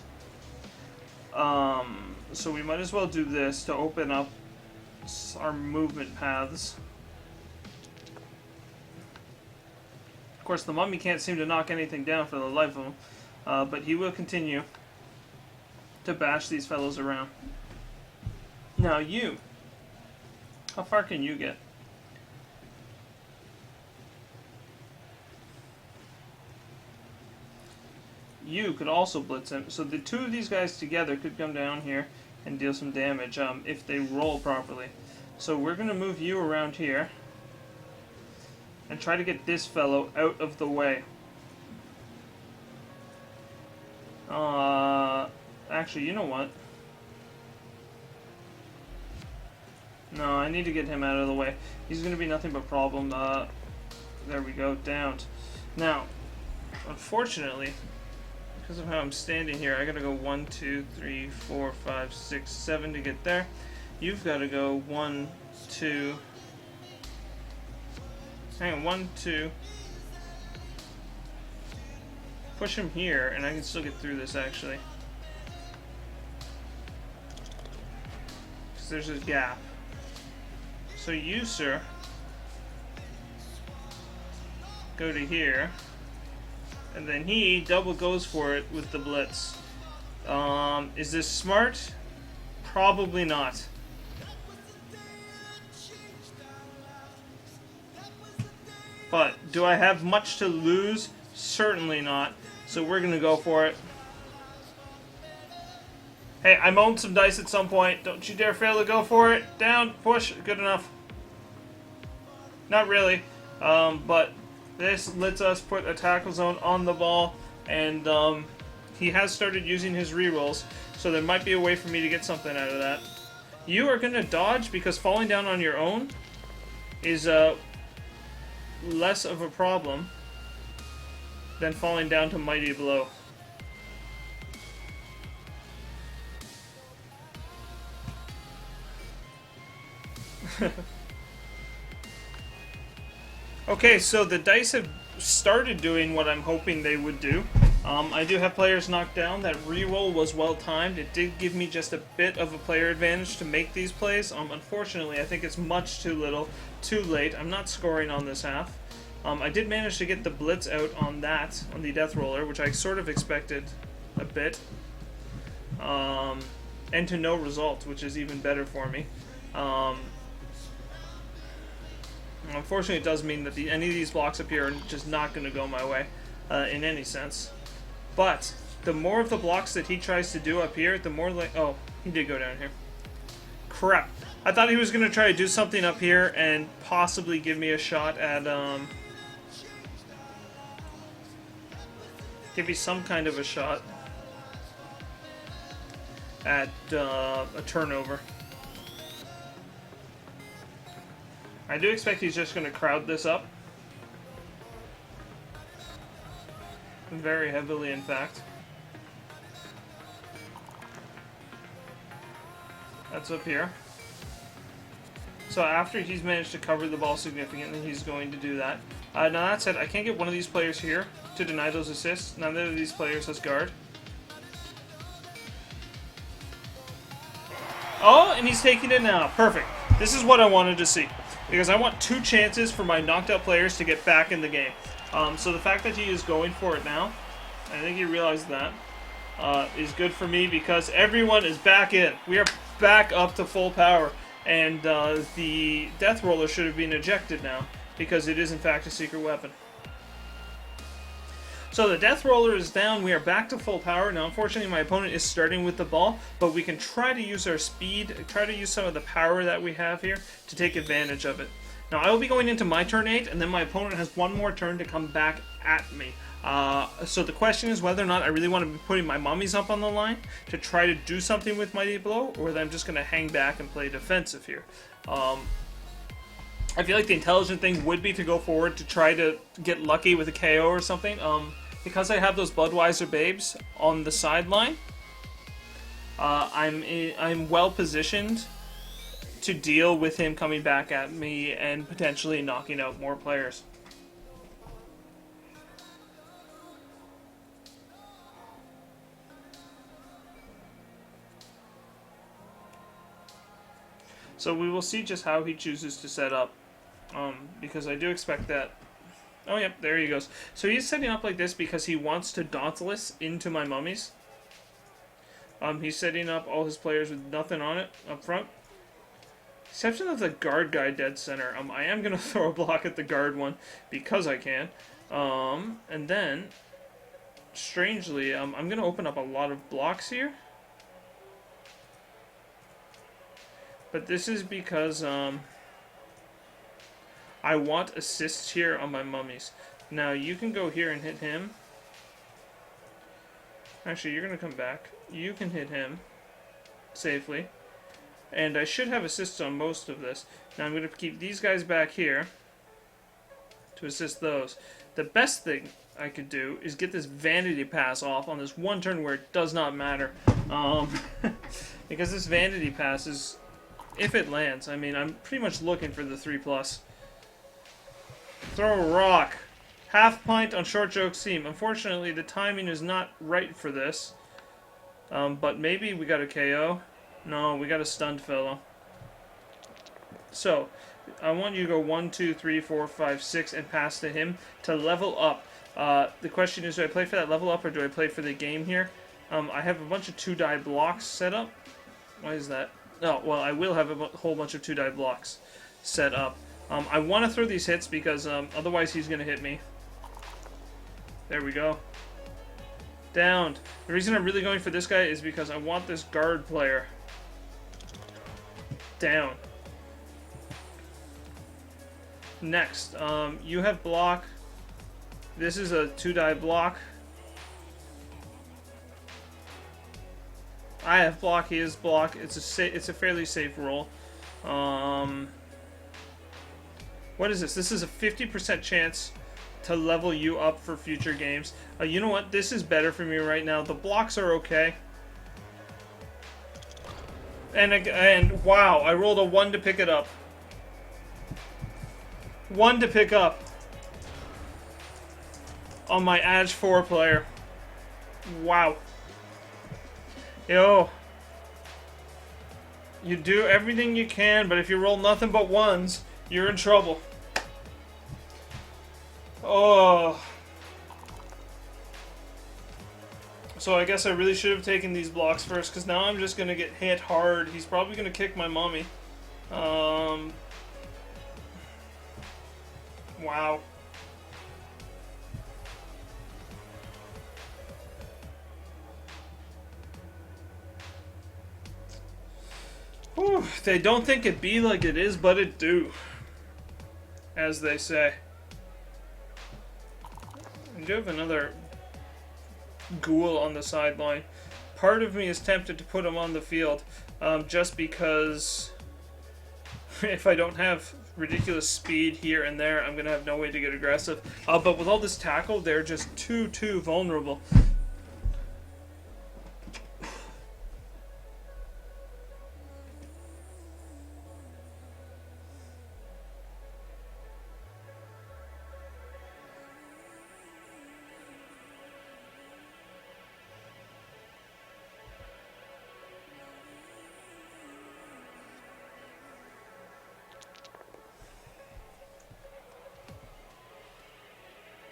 S1: So we might as well do this to open up our movement paths. Of course, the mummy can't seem to knock anything down for the life of him, but he will continue to bash these fellows around. Now you, how far can you get? You could also blitz him, so the 2 of these guys together could come down here and deal some damage if they roll properly. So we're going to move you around here and try to get this fellow out of the way. Actually, you know what? No, I need to get him out of the way. He's going to be nothing but problem. There we go, downed. Now, unfortunately, because of how I'm standing here, I gotta go 1, 2, 3, 4, 5, 6, 7 to get there. You've got to go 1, 2. Hang on, 1, 2. Push him here, and I can still get through this actually. Because there's a gap. So you, sir, go to here. And then he double goes for it with the blitz. Is this smart? Probably not. But do I have much to lose? Certainly not. So we're gonna go for it. Hey, I'm owed some dice at some point. Don't you dare fail to go for it. Down, push, good enough. Not really, but this lets us put a tackle zone on the ball, and he has started using his rerolls, so there might be a way for me to get something out of that. You are going to dodge because falling down on your own is less of a problem than falling down to Mighty Blow. Okay, so the dice have started doing what I'm hoping they would do. I do have players knocked down. That reroll was well timed. It did give me just a bit of a player advantage to make these plays. Unfortunately, I think it's much too little, too late. I'm not scoring on this half. I did manage to get the blitz out on that, on the death roller, which I sort of expected a bit. And to no result, which is even better for me. Unfortunately, it does mean that any of these blocks up here are just not going to go my way in any sense. But the more of the blocks that he tries to do up here, the more like... Oh, he did go down here. Crap. I thought he was going to try to do something up here and possibly give me a shot at... give me some kind of a shot at a turnover. I do expect he's just going to crowd this up. Very heavily, in fact. That's up here. So after he's managed to cover the ball significantly, he's going to do that. Now that said, I can't get one of these players here to deny those assists. Neither of these players has guard. Oh, and he's taking it now. Perfect. This is what I wanted to see. Because I want 2 chances for my knocked out players to get back in the game. So the fact that he is going for it now, I think he realized that, is good for me because everyone is back in. We are back up to full power. And the death roller should have been ejected now because it is in fact a secret weapon. So the death roller is down. We are back to full power. Now, unfortunately, my opponent is starting with the ball, but we can try to use our speed, try to use some of the power that we have here to take advantage of it. Now, I will be going into my turn 8, and then my opponent has one more turn to come back at me. So the question is whether or not I really want to be putting my mummies up on the line to try to do something with Mighty Blow, or whether I'm just going to hang back and play defensive here. I feel like the intelligent thing would be to go forward to try to get lucky with a KO or something. Because I have those Bloodweiser babes on the sideline, I'm well positioned to deal with him coming back at me and potentially knocking out more players. So we will see just how he chooses to set up, because I do expect that. Oh, yep, there he goes. So he's setting up like this because he wants to Dauntless into my mummies. He's setting up all his players with nothing on it up front. Exception of the guard guy dead center. I am going to throw a block at the guard one because I can. And then, strangely, I'm going to open up a lot of blocks here. But this is because... I want assists here on my mummies. Now, you can go here and hit him. Actually, you're going to come back. You can hit him safely. And I should have assists on most of this. Now, I'm going to keep these guys back here to assist those. The best thing I could do is get this Vanity Pass off on this one turn where it does not matter. Because this Vanity Pass is, if it lands, I mean, I'm pretty much looking for the 3+. Throw a rock. Half pint on short joke seam. Unfortunately, the timing is not right for this. But maybe we got a KO. No, we got a stunned fellow. So, I want you to go 1, 2, 3, 4, 5, 6 and pass to him to level up. The question is, do I play for that level up or do I play for the game here? I have a bunch of 2-die blocks set up. Why is that? Oh, well, I will have a whole bunch of 2-die blocks set up. I want to throw these hits because otherwise he's going to hit me. There we go. Downed. The reason I'm really going for this guy is because I want this guard player down. Next, you have block. This is a 2-die block. I have block, he has block. It's a fairly safe roll. What is this? This is a 50% chance to level you up for future games. You know what? This is better for me right now. The blocks are okay. And wow, I rolled a 1 to pick it up. 1 to pick up. on my Edge 4 player. Wow. Yo. You do everything you can, but if you roll nothing but ones, you're in trouble. Oh. So I guess I really should have taken these blocks first, because now I'm just going to get hit hard. He's probably going to kick my mommy. Wow. Whew, they don't think it be like it is, but it do. As they say. I do have another ghoul on the sideline. Part of me is tempted to put him on the field, just because if I don't have ridiculous speed here and there, I'm going to have no way to get aggressive. But with all this tackle, they're just too vulnerable.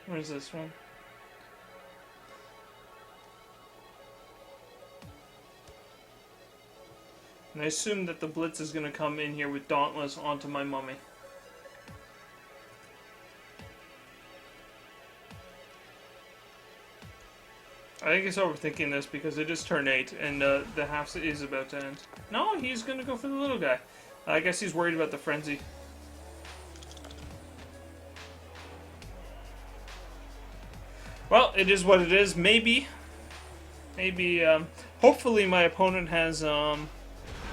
S1: Where's this one? And I assume that the blitz is going to come in here with Dauntless onto my mummy. I think he's overthinking this because it is turn 8 and the half is about to end. No, he's going to go for the little guy. I guess he's worried about the frenzy. Well, it is what it is. Maybe, hopefully my opponent has Blood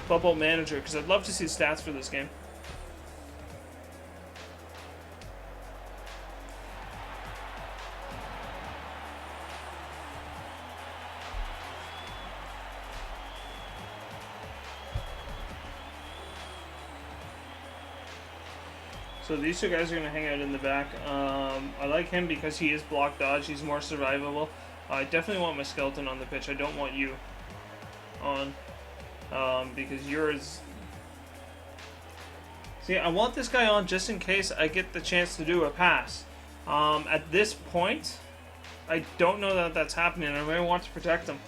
S1: Bowl Manager, because I'd love to see stats for this game. So these two guys are going to hang out in the back. I like him because he is block dodge. He's more survivable. I definitely want my skeleton on the pitch. I don't want you on. Because yours... See, I want this guy on just in case I get the chance to do a pass. At this point, I don't know that that's happening. I may want to protect him.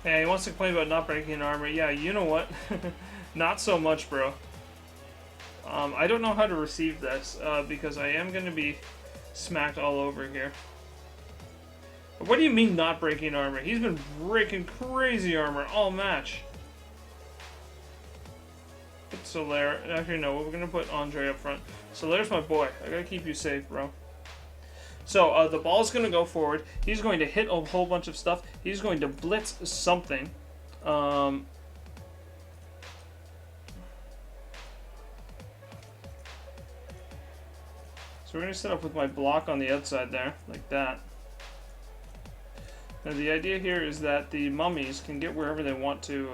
S1: Yeah, he wants to complain about not breaking armor. Yeah, you know what? Not so much, bro. I don't know how to receive this, because I am going to be smacked all over here. What do you mean not breaking armor? He's been breaking crazy armor all match. Put Solaire. Actually, no, we're going to put Andre up front. Solaire's my boy. I got to keep you safe, bro. So, the ball's going to go forward. He's going to hit a whole bunch of stuff. He's going to blitz something. So we're going to set up with my block on the outside there, like that. Now the idea here is that the mummies can get wherever they want to.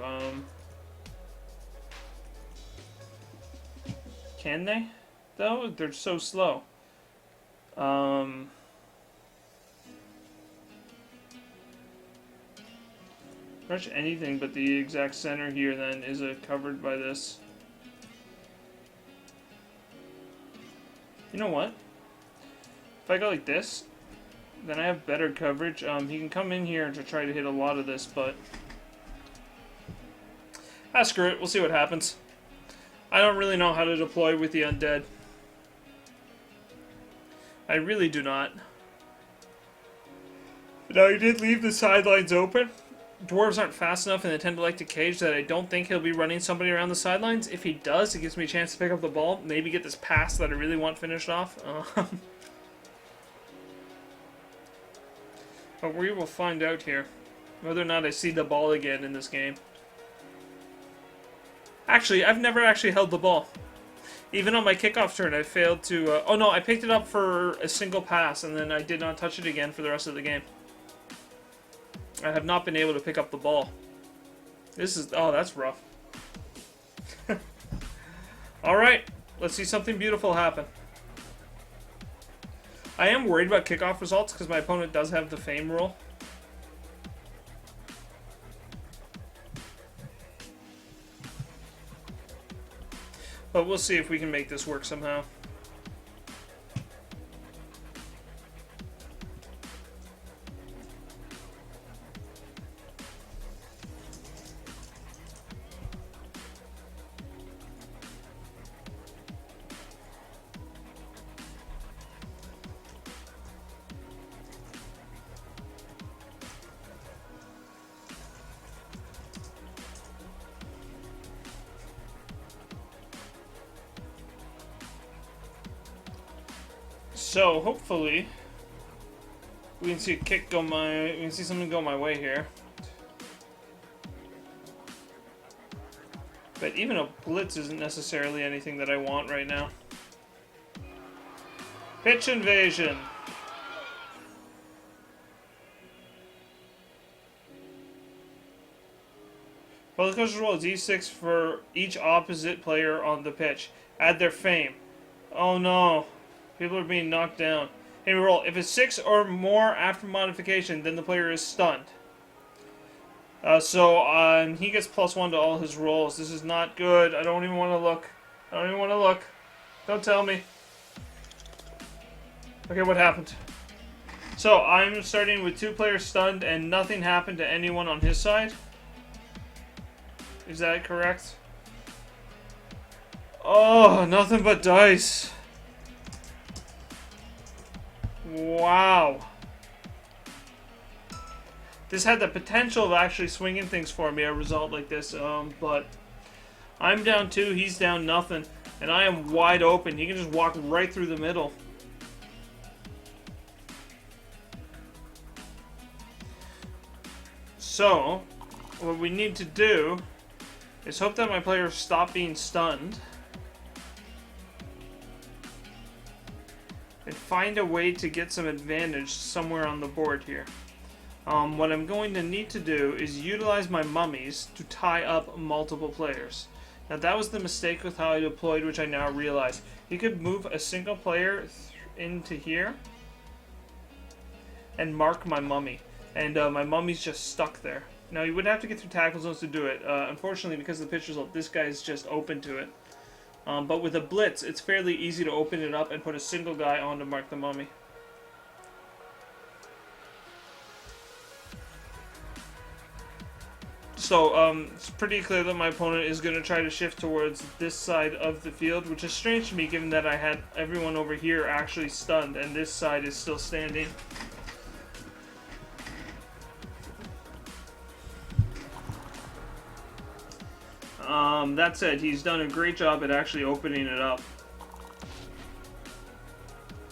S1: Can they? Though? They're so slow. Pretty much anything but the exact center here then is covered by this. You know what? If I go like this, then I have better coverage. He can come in here to try to hit a lot of this, but... screw it. We'll see what happens. I don't really know how to deploy with the Undead. I really do not. Now, he did leave the sidelines open. Dwarves aren't fast enough and they tend to like to cage that I don't think he'll be running somebody around the sidelines. If he does, it gives me a chance to pick up the ball, maybe get this pass that I really want finished off. But we will find out here whether or not I see the ball again in this game. Actually, I've never actually held the ball. Even on my kickoff turn, I failed to... oh no, I picked it up for a single pass and then I did not touch it again for the rest of the game. I have not been able to pick up the ball. This is... oh, that's rough. Alright. Let's see something beautiful happen. I am worried about kickoff results because my opponent does have the fame rule. But we'll see if we can make this work somehow. So hopefully we can see a kick go my. We can see something go my way here. But even a blitz isn't necessarily anything that I want right now. Pitch invasion. Roller coaster roll is E6 for each opposite player on the pitch. Add their fame. Oh no. People are being knocked down. Hey, roll. If it's 6 or more after modification, then the player is stunned. So he gets +1 to all his rolls. This is not good. I don't even want to look. I don't even want to look. Don't tell me. Okay, what happened? So I'm starting with 2 players stunned and nothing happened to anyone on his side. Is that correct? Oh, nothing but dice. Wow. This had the potential of actually swinging things for me, a result like this, but I'm down 2, he's down nothing, and I am wide open. He can just walk right through the middle. So, what we need to do is hope that my players stop being stunned and find a way to get some advantage somewhere on the board here. What I'm going to need to do is utilize my mummies to tie up multiple players. Now that was the mistake with how I deployed, which I now realize. You could move a single player into here and mark my mummy. And my mummy's just stuck there. Now you would have to get through tackle zones to do it. Unfortunately, because of the pitch result, this guy is just open to it. But with a blitz, it's fairly easy to open it up and put a single guy on to mark the mummy. So, it's pretty clear that my opponent is going to try to shift towards this side of the field, which is strange to me given that I had everyone over here actually stunned and this side is still standing. That said, he's done a great job at actually opening it up.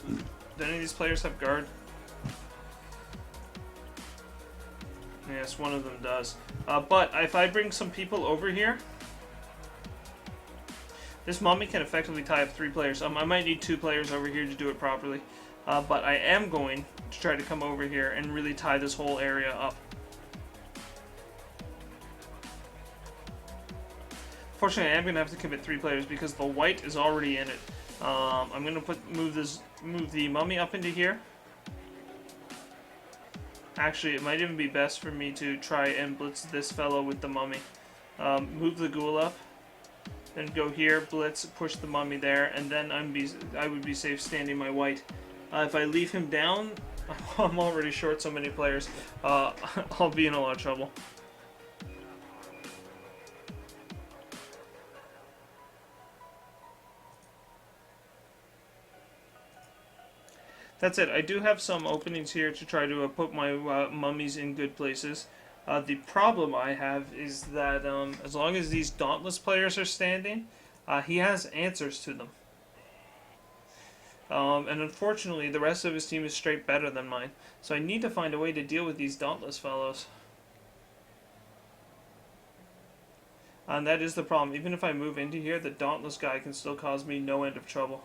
S1: Do any of these players have guard? Yes, one of them does. But if I bring some people over here, this mummy can effectively tie up 3 players. I might need 2 players over here to do it properly. But I am going to try to come over here and really tie this whole area up. Fortunately, I am going to have to commit 3 players because the white is already in it. I'm going to move the mummy up into here. Actually, it might even be best for me to try and blitz this fellow with the mummy. Move the ghoul up, then go here, blitz, push the mummy there, and then I would be safe standing my white. If I leave him down, I'm already short so many players. I'll be in a lot of trouble. That's it. I do have some openings here to try to put my mummies in good places. The problem I have is that as long as these Dauntless players are standing, he has answers to them. And unfortunately, the rest of his team is straight better than mine. So I need to find a way to deal with these Dauntless fellows. And that is the problem. Even if I move into here, the Dauntless guy can still cause me no end of trouble.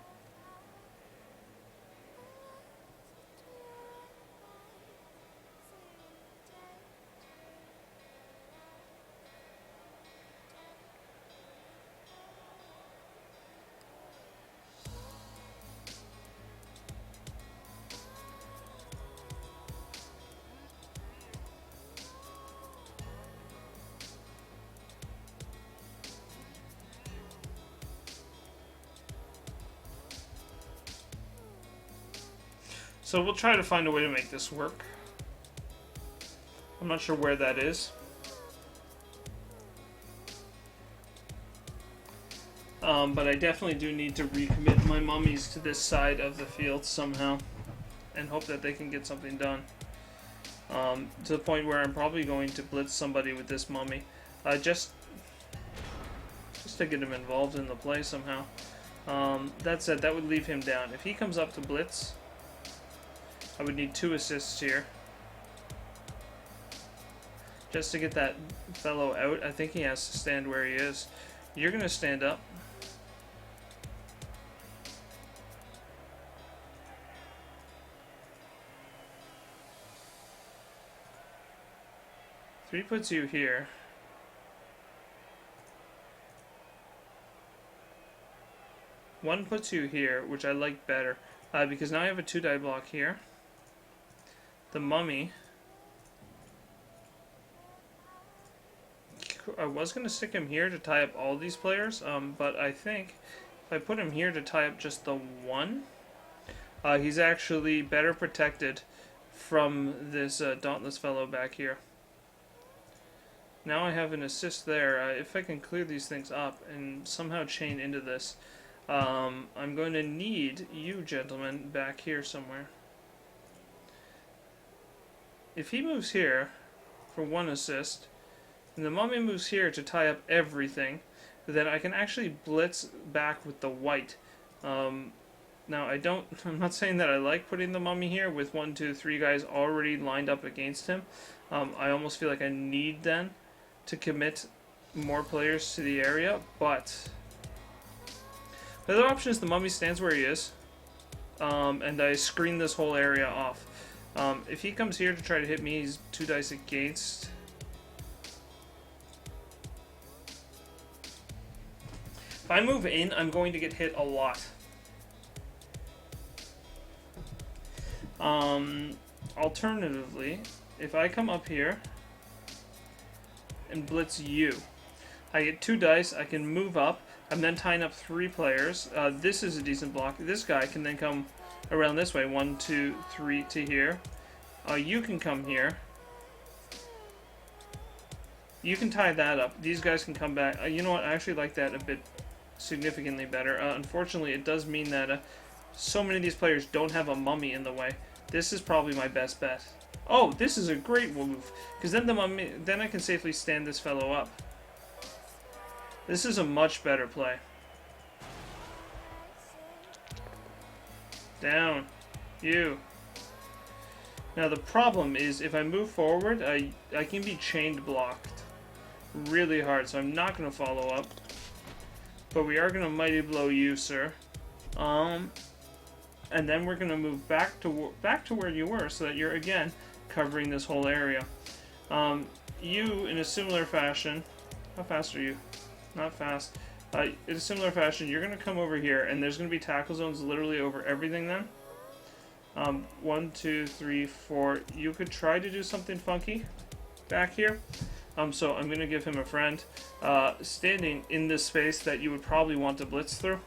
S1: So we'll try to find a way to make this work. I'm not sure where that is. But I definitely do need to recommit my mummies to this side of the field somehow. And hope that they can get something done. To the point where I'm probably going to blitz somebody with this mummy. Just to get him involved in the play somehow. That said, that would leave him down. If he comes up to blitz, I would need 2 assists here. Just to get that fellow out. I think he has to stand where he is. You're going to stand up. Three puts you here. One puts you here, which I like better, because now I have a 2-die block here. The mummy. I was going to stick him here to tie up all these players, but I think if I put him here to tie up just the one, he's actually better protected from this dauntless fellow back here. Now I have an assist there. If I can clear these things up and somehow chain into this, I'm going to need you gentlemen back here somewhere. If he moves here for 1 assist, and the mummy moves here to tie up everything, then I can actually blitz back with the white. Now I'm not saying that I like putting the mummy here with 1, 2, 3 guys already lined up against him. I almost feel like I need then to commit more players to the area, but the other option is the mummy stands where he is, and I screen this whole area off. If he comes here to try to hit me, he's 2 dice against. If I move in, I'm going to get hit a lot. Alternatively, if I come up here and blitz you, I get 2 dice, I can move up, I'm then tying up 3 players. This is a decent block. This guy can then come around this way, 1, 2, 3 to here. You can come here. You can tie that up. These guys can come back. You know what, I actually like that a bit significantly better. Unfortunately, it does mean that so many of these players don't have a mummy in the way. This is probably my best bet. Oh, this is a great move, because then the mummy, then I can safely stand this fellow up. This is a much better play. Down. You. Now the problem is, if I move forward, I can be chained blocked really hard, so I'm not going to follow up. But we are going to mighty blow you, sir. And then we're going to move back to where you were, so that you're again covering this whole area. You, in a similar fashion, how fast are you? Not fast. In a similar fashion, you're going to come over here, and there's going to be tackle zones literally over everything then. 1, 2, 3, 4. You could try to do something funky back here. So I'm going to give him a friend. Standing in this space that you would probably want to blitz through.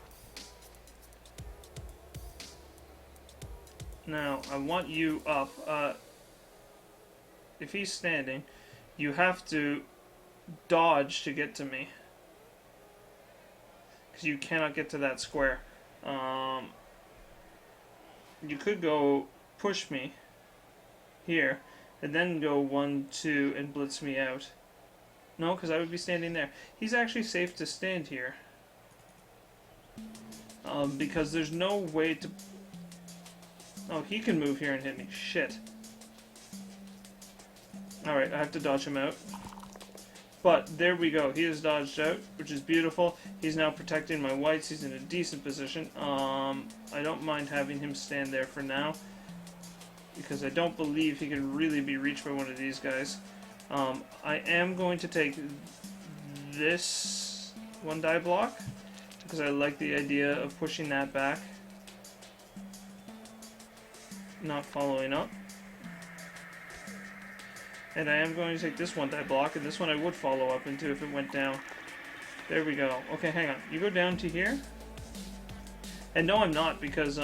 S1: Now, I want you up. If he's standing, you have to dodge to get to me. Because you cannot get to that square. You could go push me here, and then go 1, 2, and blitz me out. No, because I would be standing there. He's actually safe to stand here. Because there's no way to... Oh, he can move here and hit me. Shit. Alright, I have to dodge him out. But there we go. He is dodged out, which is beautiful. He's now protecting my whites. He's in a decent position. I don't mind having him stand there for now, because I don't believe he can really be reached by one of these guys. I am going to take this 1-die block, because I like the idea of pushing that back. Not following up. And I am going to take this 1-die block, and this one I would follow up into if it went down. There we go. Okay, hang on. You go down to here? And no, I'm not, because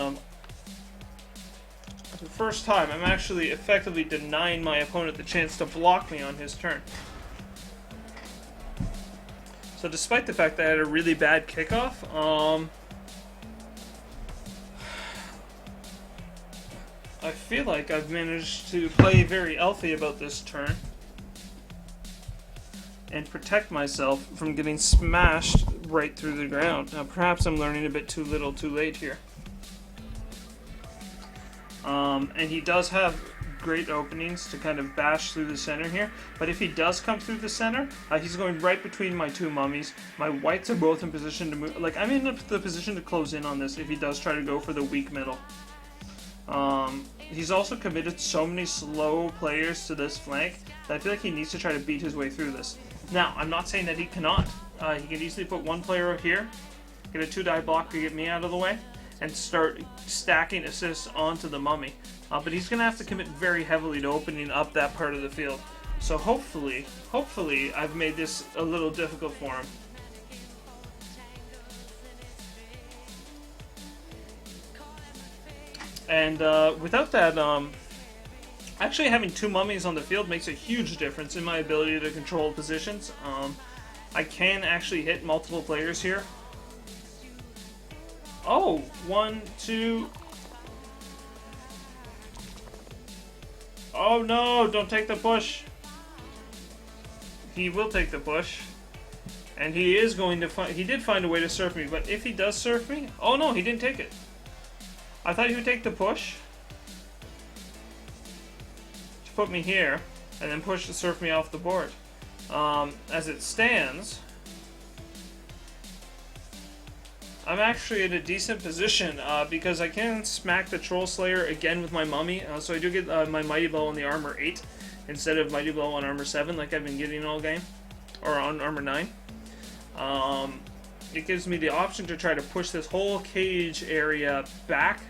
S1: For the first time, I'm actually effectively denying my opponent the chance to block me on his turn. So despite the fact that I had a really bad kickoff, I feel like I've managed to play very healthy about this turn and protect myself from getting smashed right through the ground. Now perhaps I'm learning a bit too little too late here. And he does have great openings to kind of bash through the center here, but if he does come through the center, he's going right between my two mummies. My whites are both in position to move. Like, I'm in the position to close in on this if he does try to go for the weak middle. He's also committed so many slow players to this flank that I feel like he needs to try to beat his way through this. Now, I'm not saying that he cannot. He can easily put one player out here, get a 2-die block to get me out of the way, and start stacking assists onto the mummy. But he's going to have to commit very heavily to opening up that part of the field. So hopefully I've made this a little difficult for him. And without that, actually having two mummies on the field makes a huge difference in my ability to control positions. I can actually hit multiple players here. Oh, 1, 2... Oh no, don't take the push. He will take the push. And he is going to find... He did find a way to surf me, but if he does surf me... Oh no, he didn't take it. I thought he would take the push to put me here, and then push to surf me off the board. As it stands, I'm actually in a decent position because I can smack the Troll Slayer again with my Mummy, so I do get my Mighty Blow on the Armor 8 instead of Mighty Blow on Armor 7 like I've been getting all game, or on Armor 9. It gives me the option to try to push this whole cage area back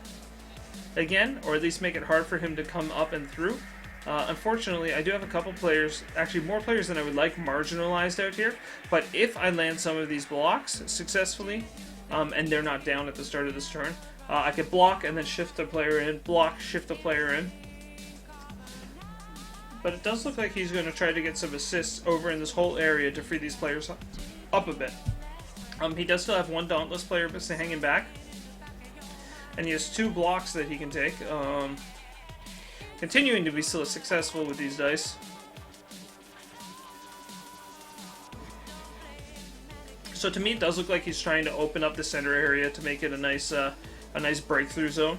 S1: again, or at least make it hard for him to come up and through. Unfortunately, I do have a couple players, actually more players than I would like, marginalized out here, but if I land some of these blocks successfully, and they're not down at the start of this turn, I could block and then shift the player in, block, shift the player in. But it does look like he's going to try to get some assists over in this whole area to free these players up a bit. He does still have one Dauntless player hanging back, and he has 2 blocks that he can take. Continuing to be still successful with these dice. So to me, it does look like he's trying to open up the center area to make it a nice breakthrough zone.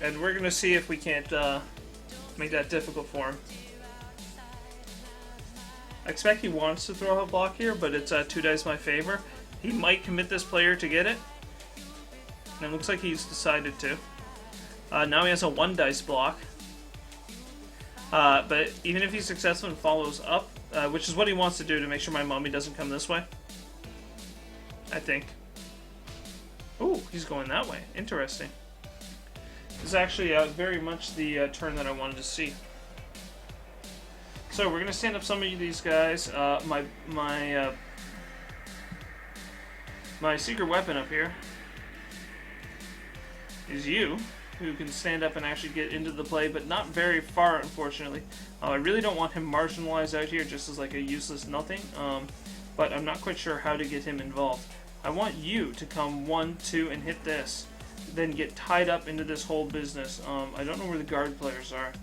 S1: And we're gonna see if we can't make that difficult for him. I expect he wants to throw a block here, but it's 2 dice my favor. He might commit this player to get it, and it looks like he's decided to. Now he has a 1 dice block. But even if he's successful and follows up, which is what he wants to do to make sure my Mummy doesn't come this way, I think. Ooh, he's going that way. Interesting. This is actually very much the turn that I wanted to see. So we're going to stand up some of these guys. My secret weapon up here is you, who can stand up and actually get into the play, but not very far, unfortunately. I really don't want him marginalized out here just as like a useless nothing, but I'm not quite sure how to get him involved. I want you to come 1, 2, and hit this, then get tied up into this whole business. I don't know where the guard players are.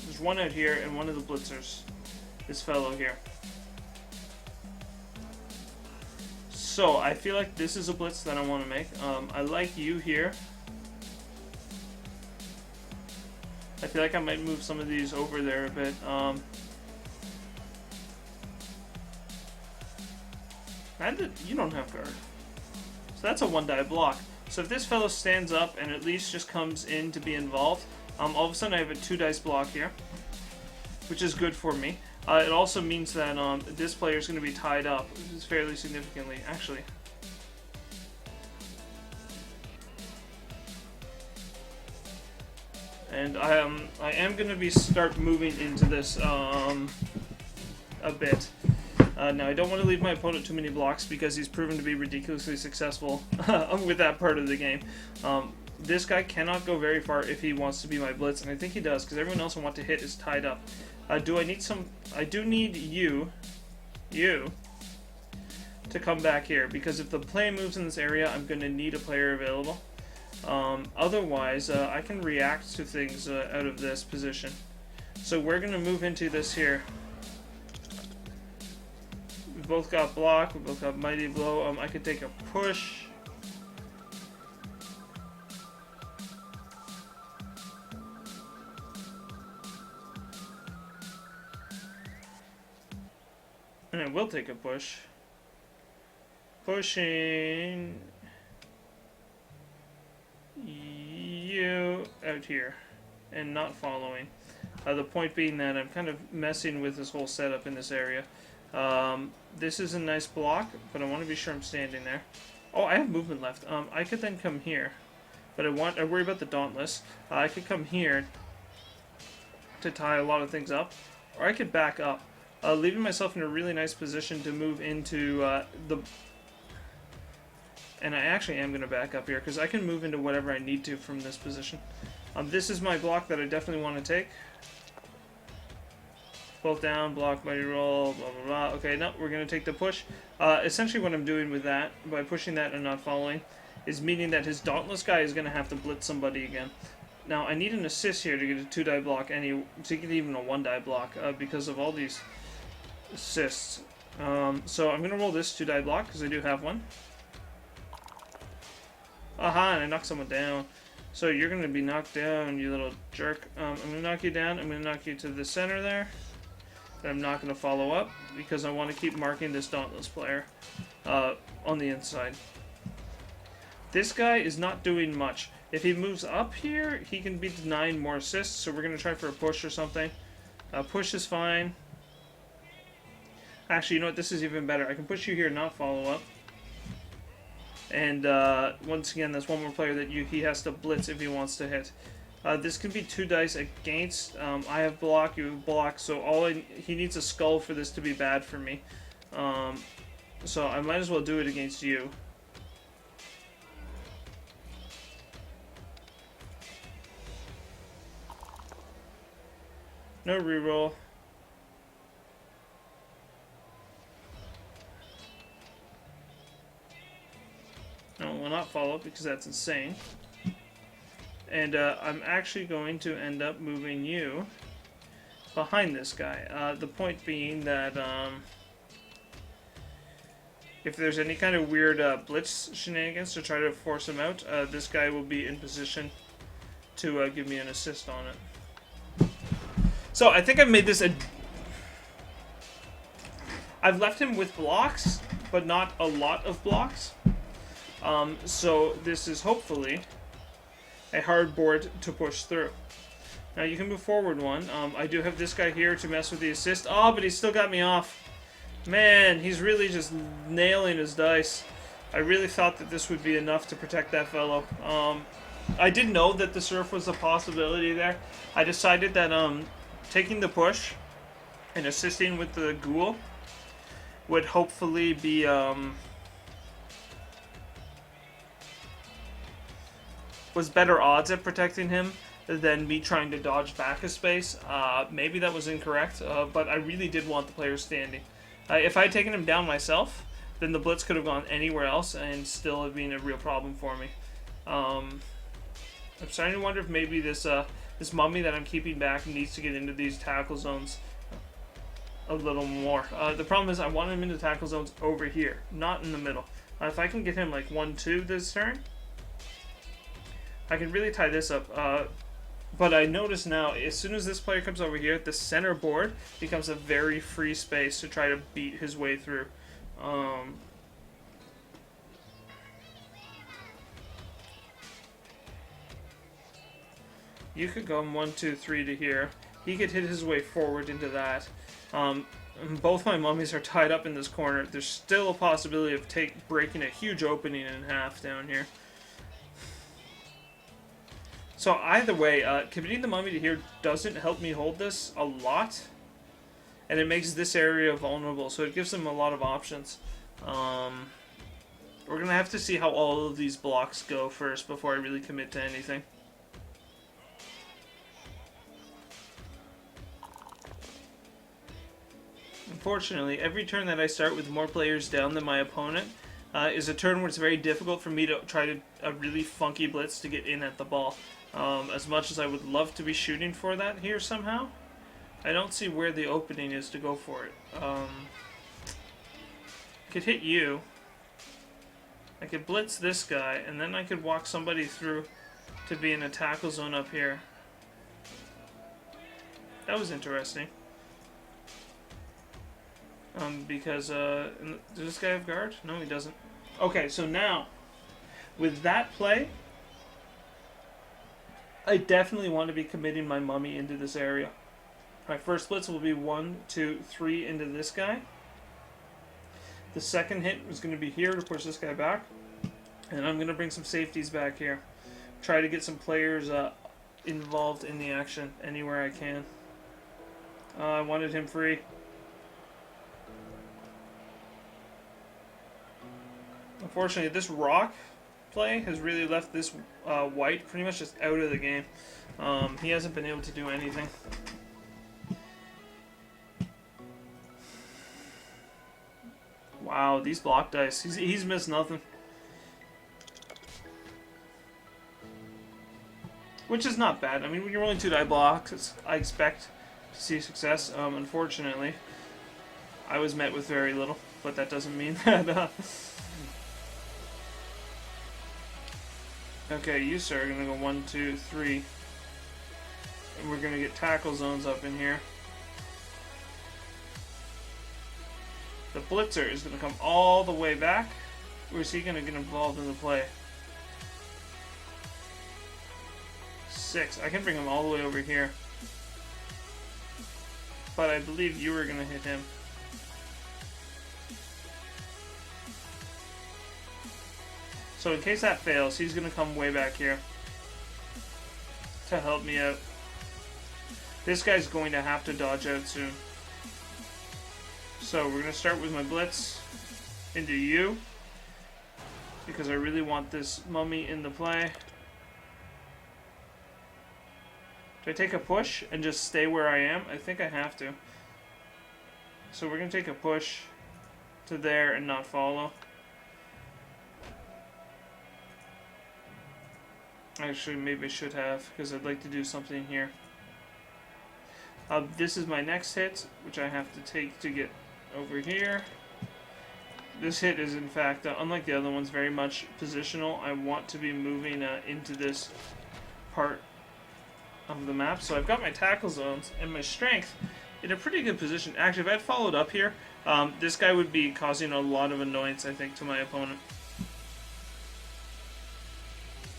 S1: There's one out here and one of the blitzers, this fellow here. So I feel like this is a blitz that I want to make. I like you here. I feel like I might move some of these over there a bit. You don't have guard. So that's a 1-die block. So if this fellow stands up and at least just comes in to be involved, all of a sudden I have a 2 dice block here, which is good for me. It also means that this player is going to be tied up, which is fairly significantly, actually. And I am going to start moving into this a bit. Now I don't want to leave my opponent too many blocks because he's proven to be ridiculously successful with that part of the game. This guy cannot go very far if he wants to be my blitz, and I think he does, because everyone else I want to hit is tied up. Do I need some... I do need you to come back here, because if the play moves in this area, I'm going to need a player available. Otherwise, I can react to things out of this position. So we're going to move into this here. We both got block, we both got mighty blow. I could take a push. And I will take a push. Pushing you out here and not following. The point being that I'm kind of messing with this whole setup in this area. This is a nice block, but I want to be sure I'm standing there. Oh, I have movement left. I could then come here, but I worry about the Dauntless. I could come here to tie a lot of things up, or I could back up, leaving myself in a really nice position to move into the... And I actually am going to back up here, because I can move into whatever I need to from this position. This is my block that I definitely want to take. Both down, block, mighty roll, blah, blah, blah. Okay, no, we're going to take the push. Essentially what I'm doing with that, by pushing that and not following, is meaning that his Dauntless guy is going to have to blitz somebody again. Now, I need an assist here to get a 2-die block, to get even a 1-die block, because of all these assists. So I'm going to roll this 2-die block, because I do have one. Aha, and I knocked someone down. So you're going to be knocked down, you little jerk. I'm going to knock you down. I'm going to knock you to the center there. But I'm not going to follow up, because I want to keep marking this Dauntless player on the inside. This guy is not doing much. If he moves up here, he can be denying more assists, so we're going to try for a push or something. Push is fine. Actually, you know what? This is even better. I can push you here, not follow up. And once again, that's one more player that he has to blitz if he wants to hit. This can be 2 dice against. I have block, you have block, so he needs a skull for this to be bad for me. So I might as well do it against you. No reroll. No, will not follow because that's insane. And I'm actually going to end up moving you behind this guy. The point being that if there's any kind of weird blitz shenanigans to try to force him out, this guy will be in position to give me an assist on it. So I think I've made this I've left him with blocks, but not a lot of blocks. So this is hopefully a hard board to push through. Now you can move forward one. I do have this guy here to mess with the assist. Oh, but he's still got me off. Man, he's really just nailing his dice. I really thought that this would be enough to protect that fellow. I did know that the surf was a possibility there. I decided that taking the push and assisting with the ghoul would hopefully be was better odds at protecting him than me trying to dodge back a space. Maybe that was incorrect, but I really did want the player standing. If I had taken him down myself, then the blitz could have gone anywhere else and still have been a real problem for me. I'm starting to wonder if maybe this mummy that I'm keeping back needs to get into these tackle zones a little more. The problem is I want him into tackle zones over here, not in the middle. If I can get him like 1-2 this turn, I can really tie this up. But I notice now, as soon as this player comes over here, the center board becomes a very free space to try to beat his way through. You could go 1-2-3 to here. He could hit his way forward into that. Both my mummies are tied up in this corner. There's still a possibility of breaking a huge opening in half down here. So either way, committing the mummy to here doesn't help me hold this a lot. And it makes this area vulnerable, so it gives them a lot of options. We're gonna have to see how all of these blocks go first before I really commit to anything. Unfortunately, every turn that I start with more players down than my opponent is a turn where it's very difficult for me to try to a really funky blitz to get in at the ball. As much as I would love to be shooting for that here somehow, I don't see where the opening is to go for it. I could hit you. I could blitz this guy, and then I could walk somebody through to be in a tackle zone up here. That was interesting. Because, does this guy have guard? No, he doesn't. Okay, so now, with that play, I definitely want to be committing my mummy into this area. My first blitz will be 1, 2, 3 into this guy. The second hit is going to be here to push this guy back. And I'm going to bring some safeties back here. Try to get some players involved in the action anywhere I can. I wanted him free. Unfortunately, this rock play has really left this white pretty much just out of the game. He hasn't been able to do anything. Wow, these block dice. He's missed nothing. Which is not bad. I mean, when you're rolling 2 die blocks, I expect to see success. Unfortunately, I was met with very little, but that doesn't mean that... Okay, you sir are going to go 1, 2, 3. And we're going to get tackle zones up in here. The blitzer is going to come all the way back. Or is he going to get involved in the play? 6. I can bring him all the way over here. But I believe you were going to hit him. So in case that fails, he's going to come way back here to help me out. This guy's going to have to dodge out soon. So we're going to start with my blitz into you, because I really want this mummy in the play. Do I take a push and just stay where I am? I think I have to. So we're going to take a push to there and not follow. Actually, maybe I should have, because I'd like to do something here. This is my next hit, which I have to take to get over here. This hit is, in fact, unlike the other ones, very much positional. I want to be moving into this part of the map. So I've got my tackle zones and my strength in a pretty good position. Actually, if I had followed up here, this guy would be causing a lot of annoyance, I think, to my opponent.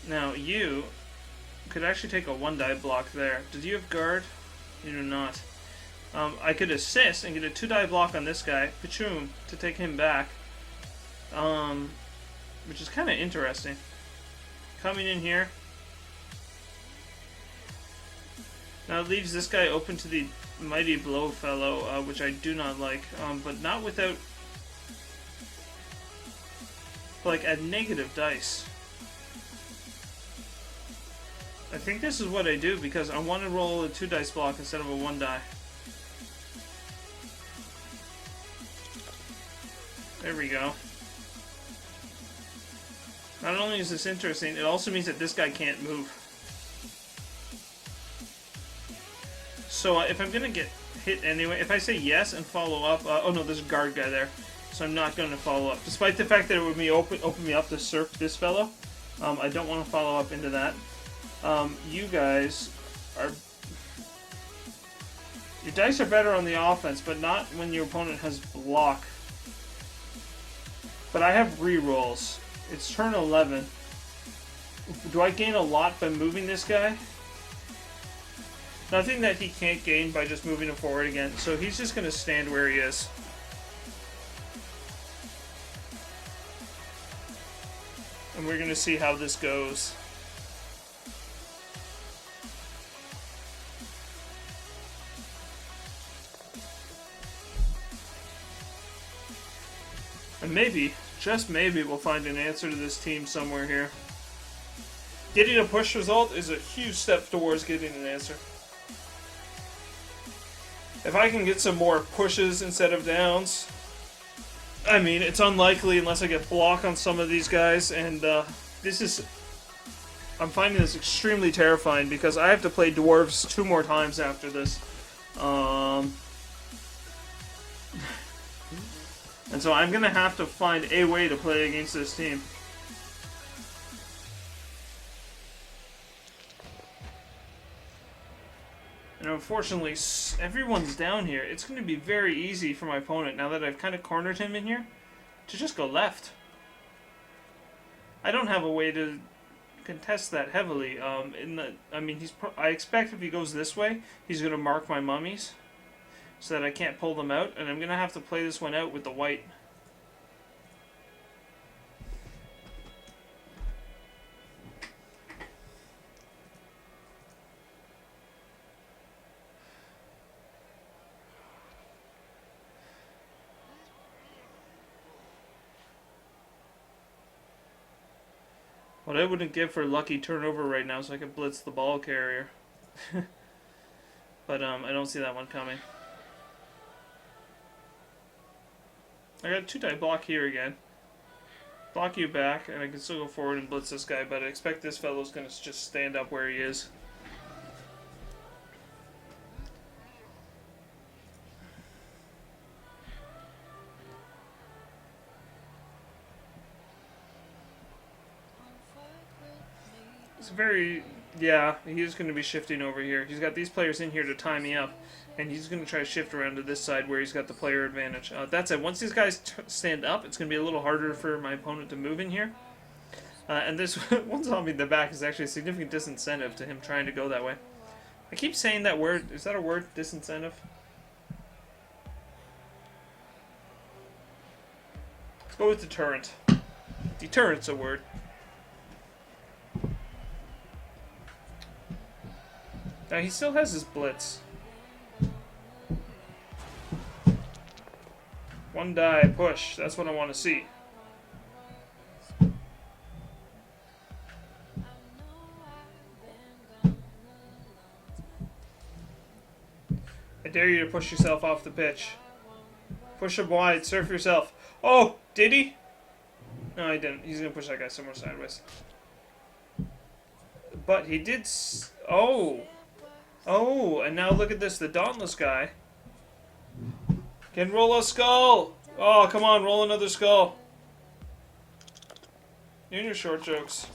S1: Now, you could actually take a 1 die block there. Does you have guard? You do not. I could assist and get a 2 die block on this guy, Pachoom, to take him back. Which is kind of interesting. Coming in here. Now it leaves this guy open to the mighty blow fellow, which I do not like, but not without like a negative dice. I think this is what I do because I want to roll a 2 dice block instead of a 1 die. There we go. Not only is this interesting, it also means that this guy can't move. So if I'm going to get hit anyway, if I say yes and follow up... oh no, there's a guard guy there. So I'm not going to follow up. Despite the fact that it would open me up to surf this fellow, I don't want to follow up into that. You guys are... Your dice are better on the offense, but not when your opponent has block. But I have rerolls. It's turn 11. Do I gain a lot by moving this guy? Nothing that he can't gain by just moving him forward again. So he's just going to stand where he is. And we're going to see how this goes. And maybe just maybe we'll find an answer to this team somewhere here. Getting a push result is a huge step towards getting an answer. If I can get some more pushes instead of downs, I mean, it's unlikely unless I get block on some of these guys, and I'm finding this extremely terrifying because I have to play Dwarves 2 more times after this. And so I'm going to have to find a way to play against this team. And unfortunately, everyone's down here. It's going to be very easy for my opponent, now that I've kind of cornered him in here, to just go left. I don't have a way to contest that heavily. I expect if he goes this way, he's going to mark my mummies so that I can't pull them out, and I'm going to have to play this one out with the white. What I wouldn't give for a lucky turnover right now so I could blitz the ball carrier. But I don't see that one coming. I got a 2-type block here again. Block you back, and I can still go forward and blitz this guy, but I expect this fellow's going to just stand up where he is. It's very... yeah, he's going to be shifting over here. He's got these players in here to tie me up, and he's going to try to shift around to this side where he's got the player advantage. That said, once these guys stand up, it's going to be a little harder for my opponent to move in here. And this one zombie in the back is actually a significant disincentive to him trying to go that way. I keep saying that word. Is that a word? Disincentive? Let's go with deterrent. Deterrent's a word. Now he still has his blitz. One die, push. That's what I want to see. I dare you to push yourself off the pitch. Push him wide, surf yourself. Oh, did he? No, he didn't. He's going to push that guy somewhere sideways. But he did... oh! Oh, and now look at this. The Dauntless guy can roll a skull. Oh, come on, roll another skull. You and your short jokes.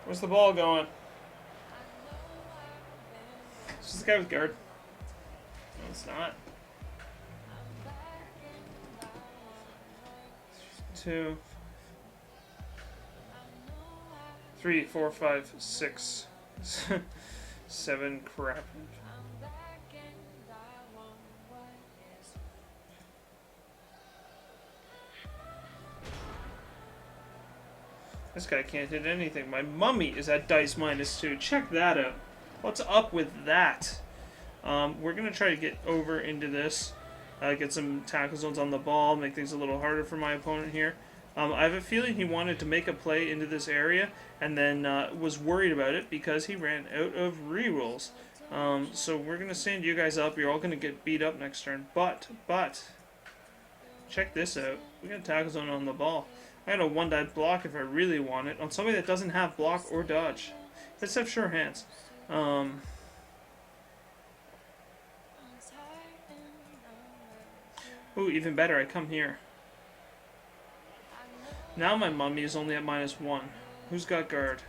S1: Where's the ball going? It's just the guy with guard. No, it's not. 2, 3, 4, 5, 6, 7. Crap. This guy can't hit anything. My mummy is at dice -2. Check that out. What's up with that? We're going to try to get over into this. Get some tackle zones on the ball, make things a little harder for my opponent here. I have a feeling he wanted to make a play into this area and then was worried about it because he ran out of rerolls. So we're going to stand you guys up. You're all going to get beat up next turn. But, check this out. We got a tackle zone on the ball. I got a 1-die block if I really want it on somebody that doesn't have block or dodge. Let's have sure hands. Ooh, even better, I come here. Now my mummy is only at -1. Who's got guard?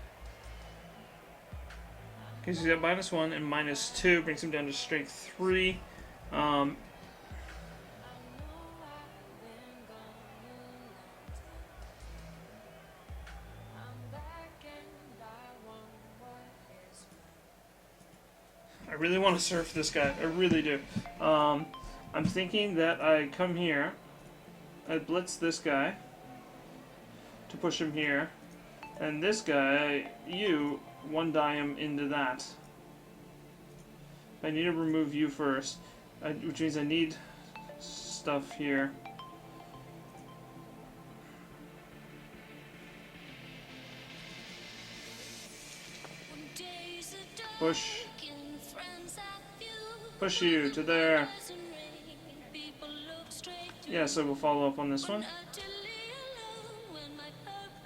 S1: Okay, so he's at -1 and -2, brings him down to strength 3. I really want to surf this guy. I really do. I'm thinking that I come here, I blitz this guy to push him here, and this guy, you 1-die him into that. I need to remove you first, which means I need stuff here. Push you to there. Yeah, so we'll follow up on this one.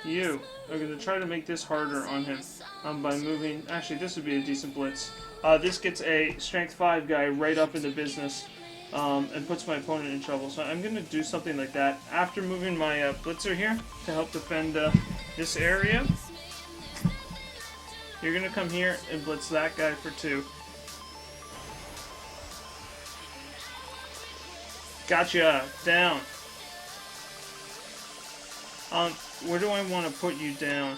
S1: You are going to try to make this harder on him by moving. Actually, this would be a decent blitz. This gets a strength 5 guy right up into business and puts my opponent in trouble. So I'm going to do something like that after moving my blitzer here to help defend this area. You're going to come here and blitz that guy for 2. Gotcha. Down. Where do I want to put you down?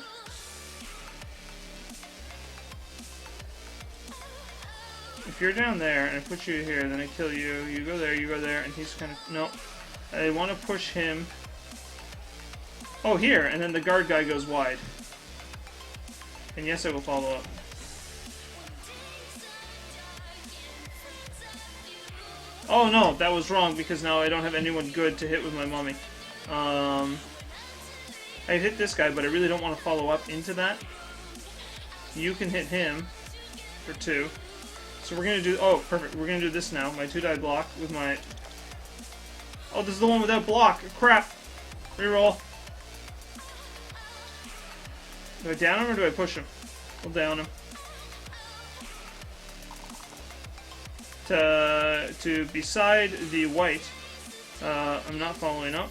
S1: If you're down there and I put you here, then I kill you. You go there, and he's kind of... No. I want to push him. Oh, here, and then the guard guy goes wide. And yes, I will follow up. Oh no, that was wrong because now I don't have anyone good to hit with my mummy. I hit this guy, but I really don't want to follow up into that. You can hit him for 2. So we're going to do... Oh, perfect. We're going to do this now. My 2-die block with my... Oh, this is the one without block. Crap. Reroll. Do I down him or do I push him? We'll down him. To beside the white, I'm not following up.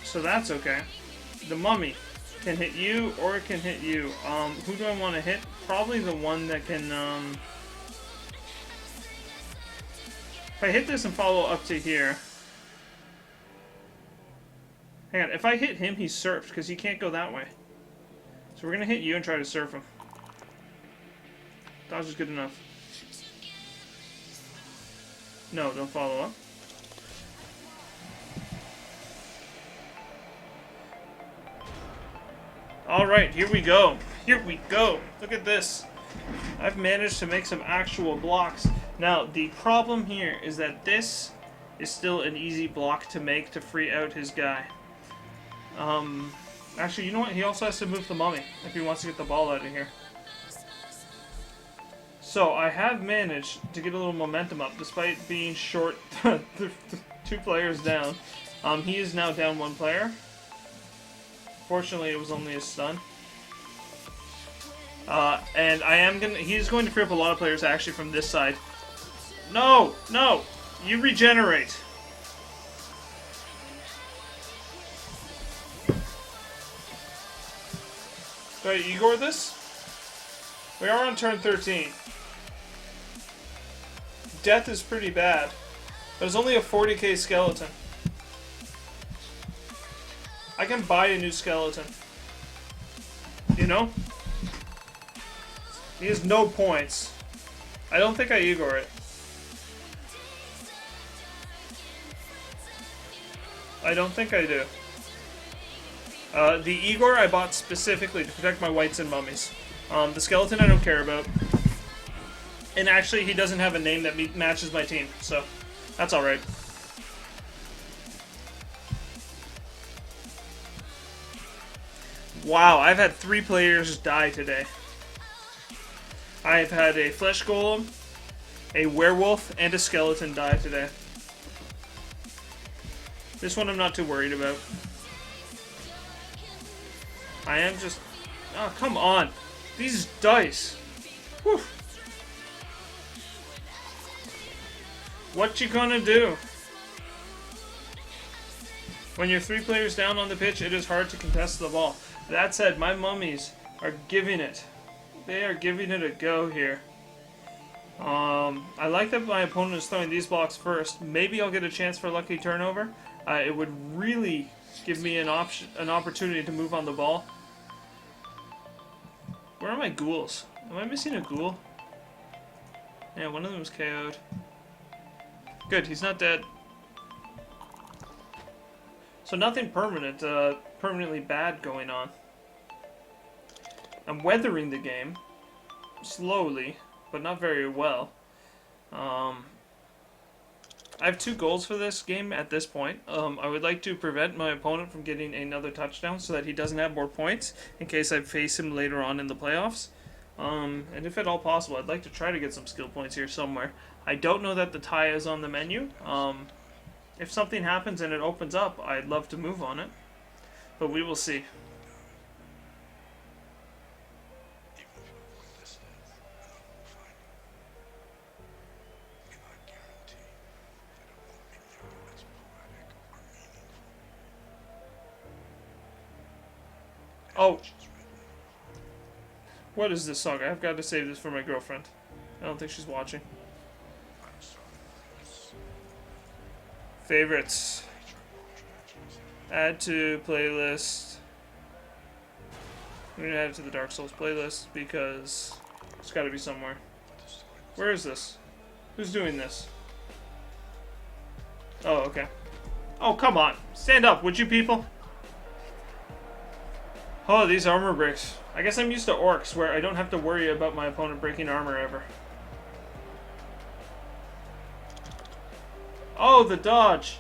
S1: So that's okay. The mummy can hit you or it can hit you. Who do I want to hit? Probably the one that can... If I hit this and follow up to here... Hang on, if I hit him, he's surfed because he can't go that way. So we're going to hit you and try to surf him. Dodge is good enough. No, don't follow up. Alright, here we go. Here we go. Look at this. I've managed to make some actual blocks. Now, the problem here is that this is still an easy block to make to free out his guy. Actually, you know what? He also has to move the mummy if he wants to get the ball out of here. So, I have managed to get a little momentum up despite being short 2 players down. He is now down 1 player. Fortunately, it was only a stun. And he's going to free up a lot of players actually from this side. No! No! You regenerate! Do I Igor this? We are on turn 13. Death is pretty bad. There's only a 40k skeleton. I can buy a new skeleton. You know? He has no points. I don't think I Igor it. I don't think I do. The Igor I bought specifically to protect my whites and mummies. The skeleton I don't care about. And actually, he doesn't have a name that matches my team, so that's alright. Wow, I've had 3 players die today. I've had a flesh golem, a werewolf, and a skeleton die today. This one I'm not too worried about. I am just... Oh, come on. These dice. Whew. What you gonna do? When you're 3 players down on the pitch, it is hard to contest the ball. That said, my mummies are giving it. They are giving it a go here. I like that my opponent is throwing these blocks first. Maybe I'll get a chance for a lucky turnover. It would really give me an opportunity to move on the ball. Where are my ghouls? Am I missing a ghoul? Yeah, one of them was KO'd. Good, he's not dead. So nothing permanently bad going on. I'm weathering the game, slowly. but not very well. I have 2 goals for this game at this point. I would like to prevent my opponent from getting another touchdown so that he doesn't have more points in case I face him later on in the playoffs. And if at all possible, I'd like to try to get some skill points here somewhere. I don't know that the tie is on the menu. If something happens and it opens up, I'd love to move on it. But we will see. Oh. What is this song? I've got to save this for my girlfriend. I don't think she's watching. Favorites. Add to playlist. I'm going to add it to the Dark Souls playlist because it's got to be somewhere. Where is this? Who's doing this? Oh, okay. Oh, come on. Stand up, would you people? Oh, these armor breaks. I guess I'm used to orcs where I don't have to worry about my opponent breaking armor ever. Oh, the dodge.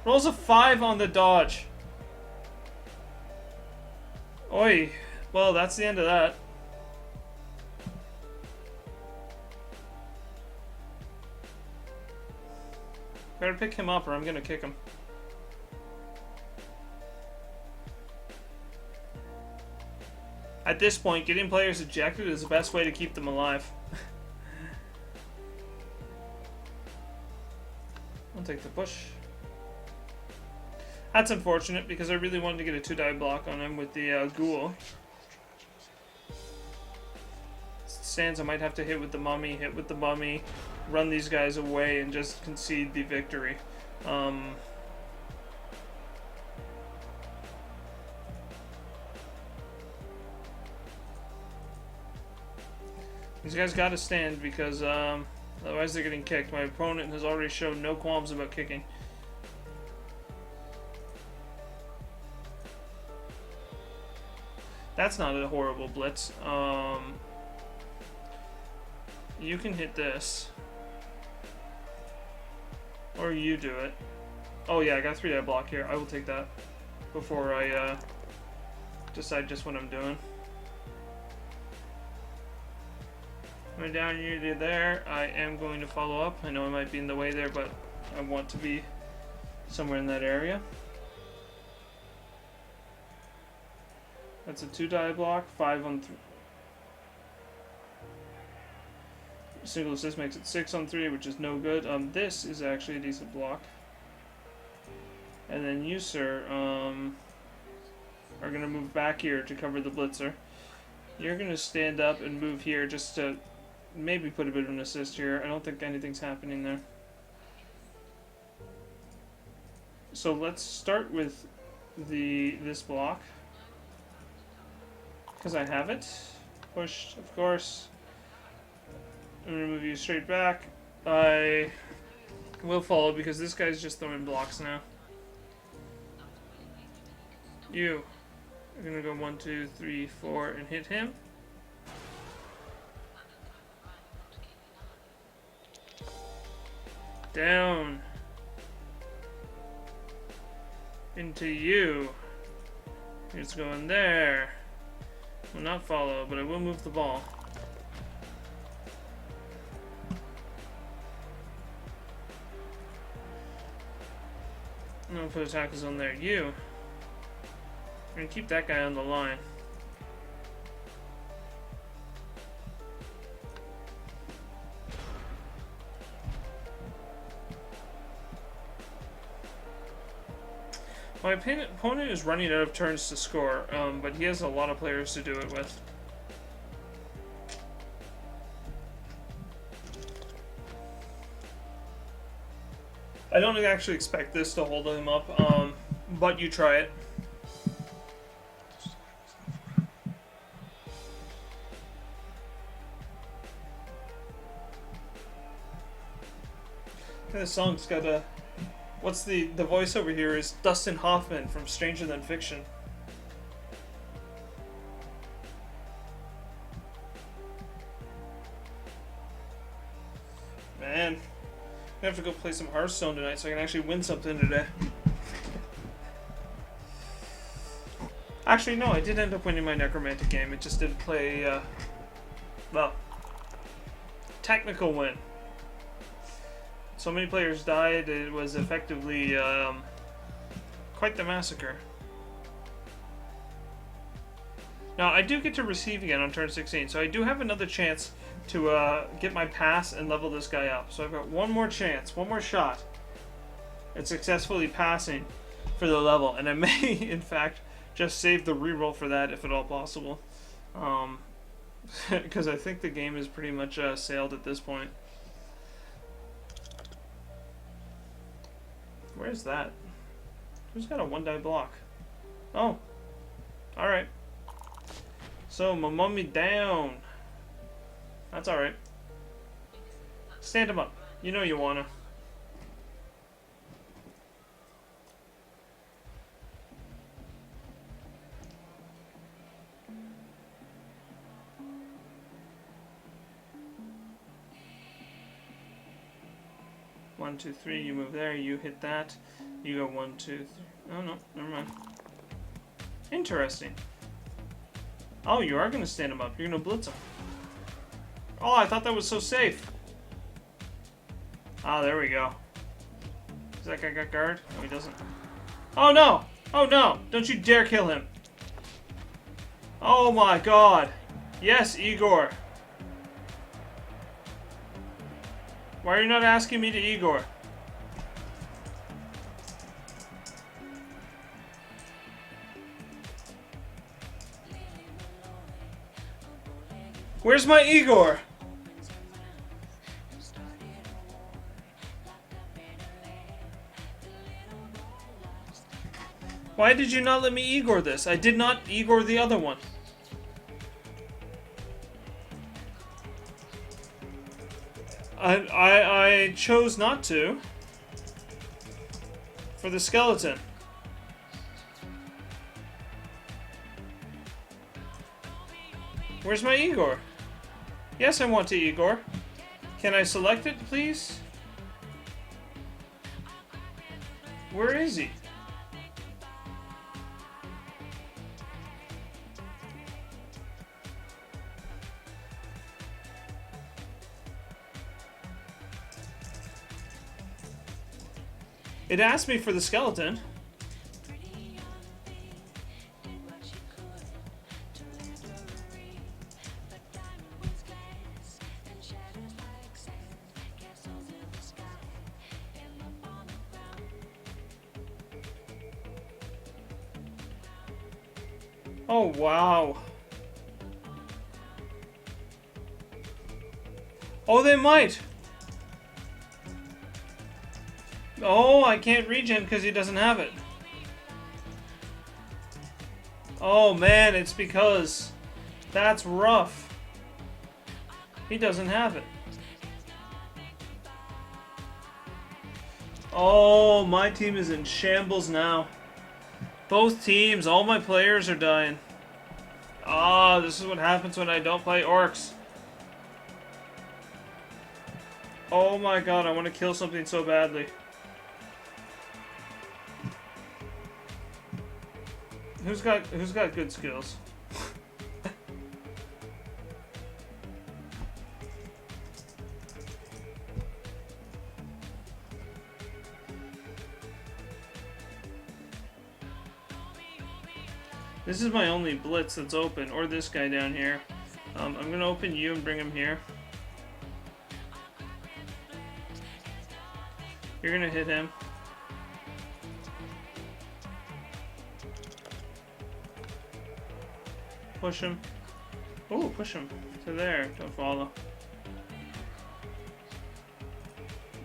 S1: Rolls a 5 on the dodge. Oi. Well, that's the end of that. Better pick him up or I'm gonna kick him. At this point, getting players ejected is the best way to keep them alive. I'll take the push. That's unfortunate because I really wanted to get a 2-die block on him with the ghoul. Stands I might have to hit with the mummy, run these guys away and just concede the victory. These guys gotta stand because otherwise they're getting kicked. My opponent has already shown no qualms about kicking. That's not a horrible blitz. You can hit this. Or you do it. Oh yeah, I got 3-die block here. I will take that before I decide just what I'm doing. I'm down near there. I am going to follow up. I know I might be in the way there, but I want to be somewhere in that area. That's a 2-die block, 5 on 3. Single assist makes it 6 on 3, which is no good. This is actually a decent block. And then you, sir, are going to move back here to cover the blitzer. You're going to stand up and move here just to maybe put a bit of an assist here. I don't think anything's happening there. So let's start with this block. Because I have it. Pushed, of course. I'm going to move you straight back. I will follow because this guy's just throwing blocks now. You are going to go 1, 2, 3, 4 and hit him. Down. Into you. Here's going there. Will not follow, but I will move the ball. I'm gonna put a tackle zone there. You. I'm gonna keep that guy on the line. My opponent is running out of turns to score, but he has a lot of players to do it with. I don't actually expect this to hold him up, but you try it. This song's got a... What's the voiceover here is Dustin Hoffman from Stranger Than Fiction. Man, I have to go play some Hearthstone tonight so I can actually win something today. Actually, no, I did end up winning my Necromantic game. It just didn't play, well, technical win. So many players died, it was effectively, quite the massacre. Now, I do get to receive again on turn 16, so I do have another chance to get my pass and level this guy up. So I've got one more chance, one more shot at successfully passing for the level. And I may, in fact, just save the reroll for that if at all possible. Because I think the game is pretty much sailed at this point. Where's that? Who's got a 1-die block? Oh. Alright. So, my mummy down. That's alright. Stand him up. You know you wanna. One, two, three, you move there, you hit that. You go 1, 2, 3. Oh no, never mind. Interesting. Oh, you are gonna stand him up. You're gonna blitz him. Oh, I thought that was so safe. Ah, there we go. Does that guy got guard? No, he doesn't. Oh no! Oh no! Don't you dare kill him! Oh my god! Yes, Igor! Why are you not asking me to Igor? Where's my Igor? Why did you not let me Igor this? I did not Igor the other one. I chose not to. For the skeleton. Where's my Igor? Yes, I want to Igor. Can I select it, please? Where is he? It asked me for the skeleton. Oh, wow. Oh, they might. Oh, I can't reach him because he doesn't have it. Oh, man, it's because that's rough. He doesn't have it. Oh, my team is in shambles now. Both teams, all my players are dying. Ah, this is what happens when I don't play orcs. Oh my god, I want to kill something so badly. Who's got good skills? This is my only blitz that's open, or this guy down here. I'm gonna open you and bring him here. You're gonna hit him. Push him. Oh, push him to there. Don't follow.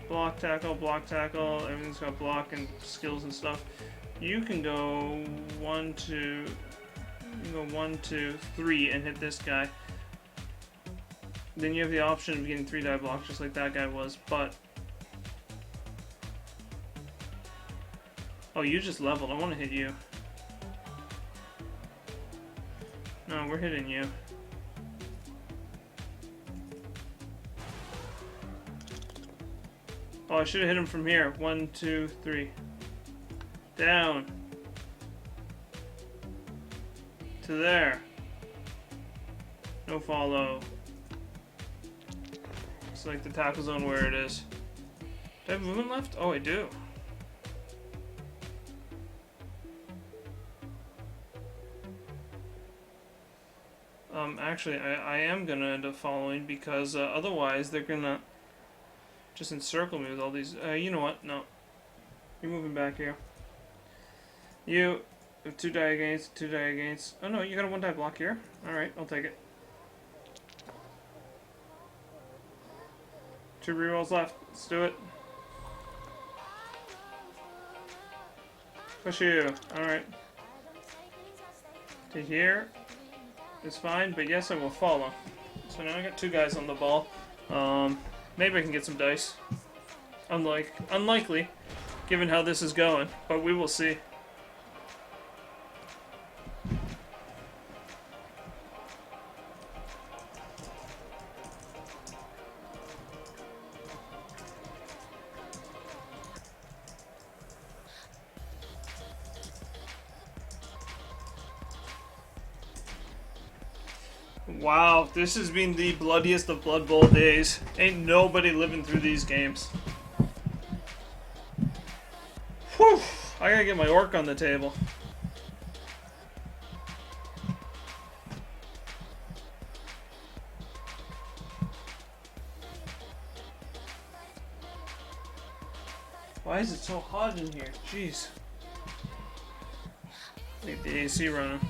S1: Block, tackle. Everything's got block and skills and stuff. You can go 1, 2. You can go 1, 2, 3 and hit this guy. Then you have the option of getting 3-die blocks just like that guy was, but... Oh, you just leveled. I want to hit you. No, we're hitting you. Oh, I should have hit him from here. 1, 2, 3. Down. To there. No follow. It's like the tackle zone where it is. Do I have movement left? Oh, I do. Actually, I am gonna end up following because otherwise they're gonna just encircle me with all these. You know what? No. You're moving back here. You have 2 die against, 2 die against. Oh no, you got a 1 die block here. Alright, I'll take it. 2 rerolls left. Let's do it. Push you. Alright. To here is fine, but yes, I will follow. So now I got 2 guys on the ball. Maybe I can get some dice. Unlikely, given how this is going, but we will see. Wow, this has been the bloodiest of Blood Bowl days. Ain't nobody living through these games. Whew! I gotta get my orc on the table. Why is it so hot in here? Jeez. Leave the AC running.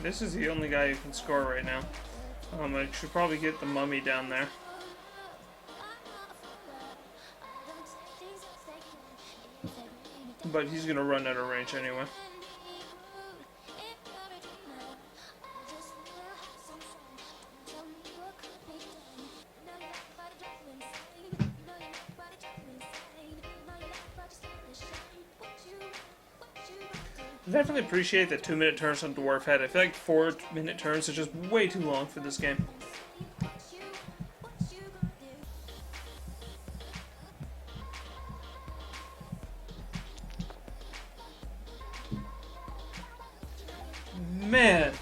S1: This is the only guy who can score right now. I should probably get the mummy down there. But he's gonna run out of range anyway. I definitely appreciate the 2-minute turns on Dwarf Head. I feel like 4-minute turns is just way too long for this game. Man!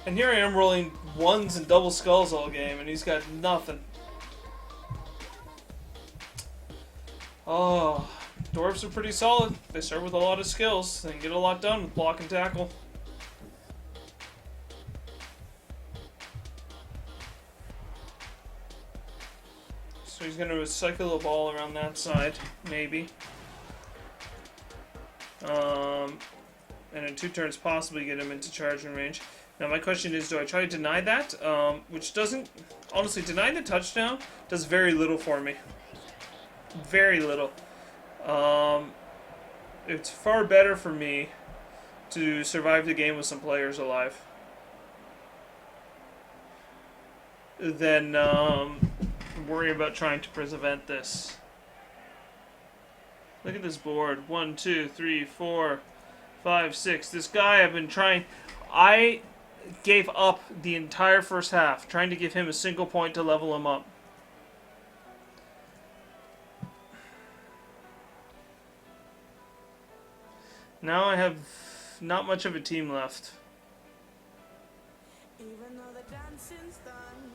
S1: And here I am rolling 1s and double skulls all game, and he's got nothing. Oh, Dwarves are pretty solid. They start with a lot of skills. They can get a lot done with block and tackle. So he's going to cycle the ball around that side, maybe. And in 2 turns possibly get him into charging range. Now my question is, do I try to deny that? Which doesn't... Honestly, denying the touchdown does very little for me. Very little. It's far better for me to survive the game with some players alive than worry about trying to prevent this. Look at this board. 1, 2, 3, 4, 5, 6. This guy I've been trying... I gave up the entire first half trying to give him a single point to level him up. Now I have not much of a team left.
S2: Even though the dancing's done,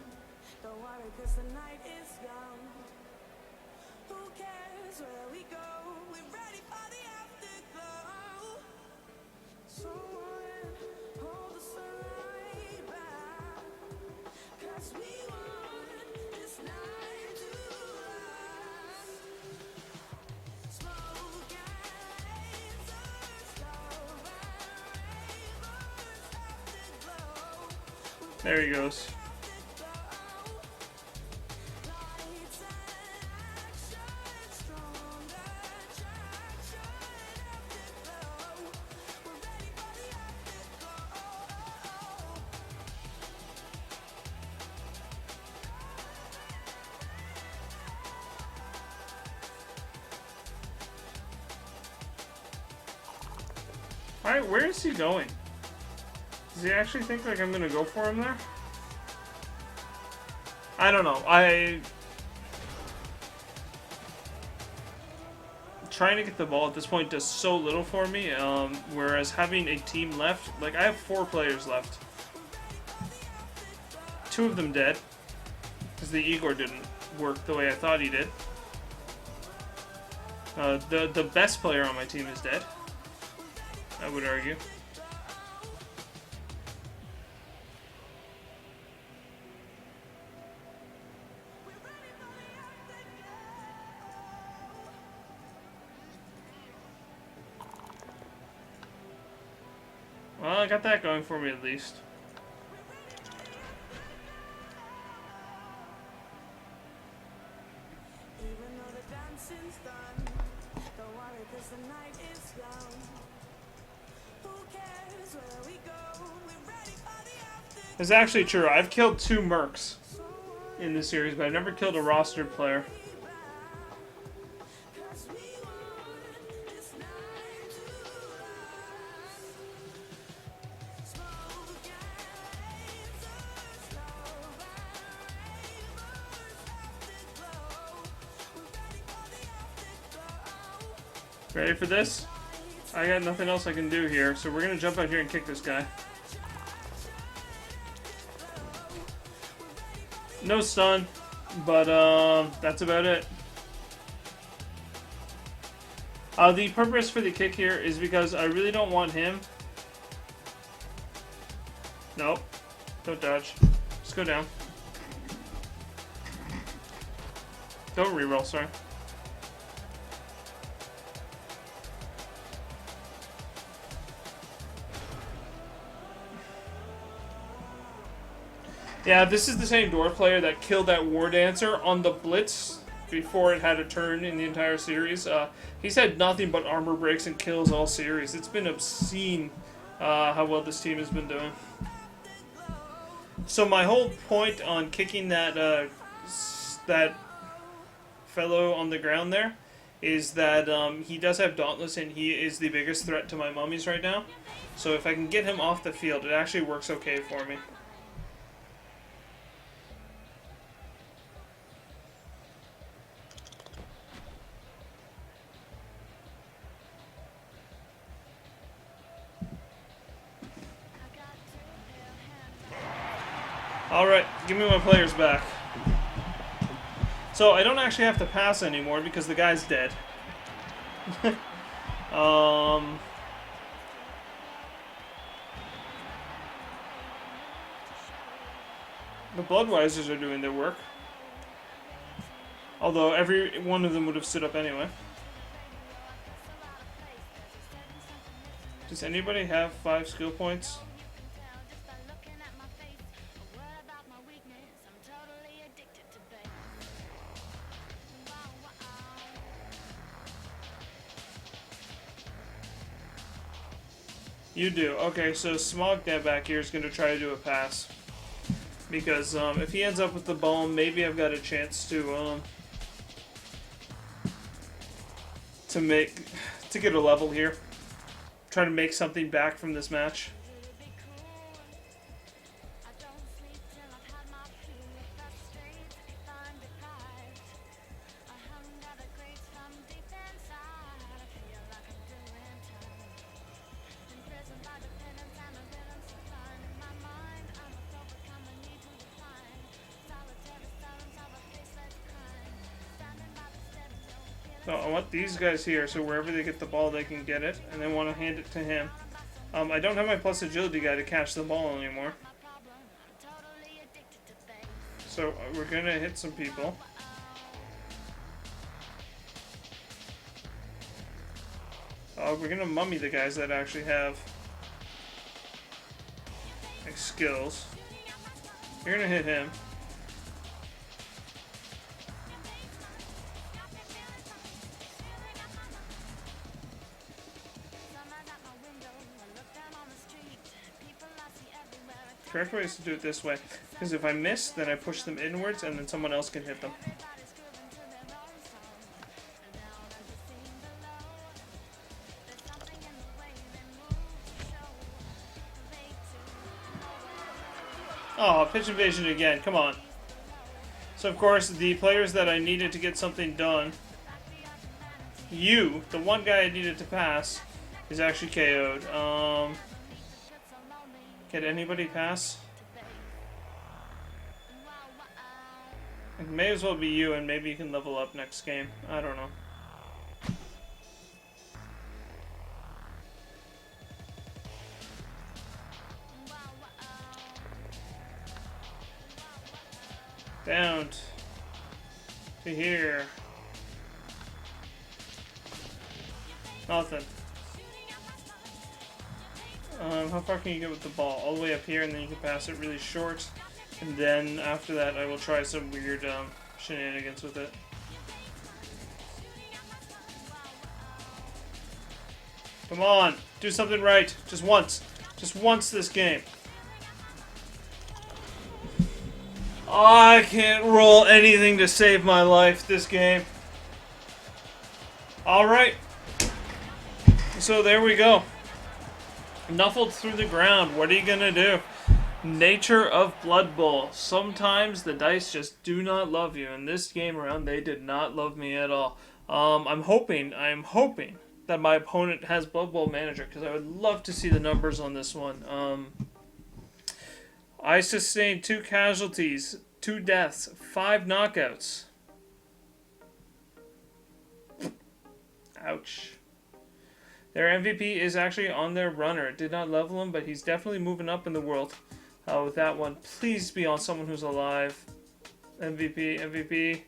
S2: don't worry 'cause the night is young. Who cares where we go? We're ready for the afterglow. Someone hold the sunlight back, 'cause we want this night to last. Smoke and
S1: There he goes. Alright, where is he going? Does he actually think like I'm gonna go for him there? I don't know. Trying to get the ball at this point does so little for me, whereas having a team left, like I have 4 players left. 2 of them dead, because the Igor didn't work the way I thought he did. The best player on my team is dead, I would argue. Well, I got that going for me at least. It's actually true. I've killed 2 mercs in this series, but I've never killed a rostered player. Ready for this? I got nothing else I can do here, so we're gonna jump out here and kick this guy. No stun, but that's about it. The purpose for the kick here is because I really don't want him. Nope. Don't dodge. Just go down. Don't reroll, sorry. Yeah, this is the same Dwarf player that killed that War Dancer on the Blitz before it had a turn in the entire series. He's had nothing but armor breaks and kills all series. It's been obscene how well this team has been doing. So my whole point on kicking that that fellow on the ground there is that he does have Dauntless and he is the biggest threat to my mummies right now. So if I can get him off the field, it actually works okay for me. Alright, give me my players back. So I don't actually have to pass anymore because the guy's dead. The Bloodwisers are doing their work. Although every one of them would have stood up anyway. Does anybody have 5 skill points? You do. Okay, so Smognet back here is going to try to do a pass. Because if he ends up with the ball, maybe I've got a chance to get a level here. Try to make something back from this match. So I want these guys here, so wherever they get the ball, they can get it, and they want to hand it to him. I don't have my plus agility guy to catch the ball anymore. So we're going to hit some people. We're going to mummy the guys that actually have like skills. You're going to hit him. Correct way is to do it this way, because if I miss, then I push them inwards, and then someone else can hit them. Oh, pitch invasion again. Come on. So, of course, the players that I needed to get something done, the one guy I needed to pass, is actually KO'd. Can anybody pass? It may as well be you, and maybe you can level up next game. I don't know. Down to here. Nothing. How far can you get with the ball? All the way up here, and then you can pass it really short. And then after that, I will try some weird shenanigans with it. Come on, do something right. Just once. Just once this game. I can't roll anything to save my life this game. Alright. So there we go. Nuffled through the ground. What are you gonna do? Nature of Blood Bowl. Sometimes the dice just do not love you. And this game around, they did not love me at all. I'm hoping that my opponent has Blood Bowl Manager, because I would love to see the numbers on this one. I sustained 2 casualties, 2 deaths, 5 knockouts. Ouch. Their MVP is actually on their runner. It did not level him, but he's definitely moving up in the world with that one. Please be on someone who's alive. MVP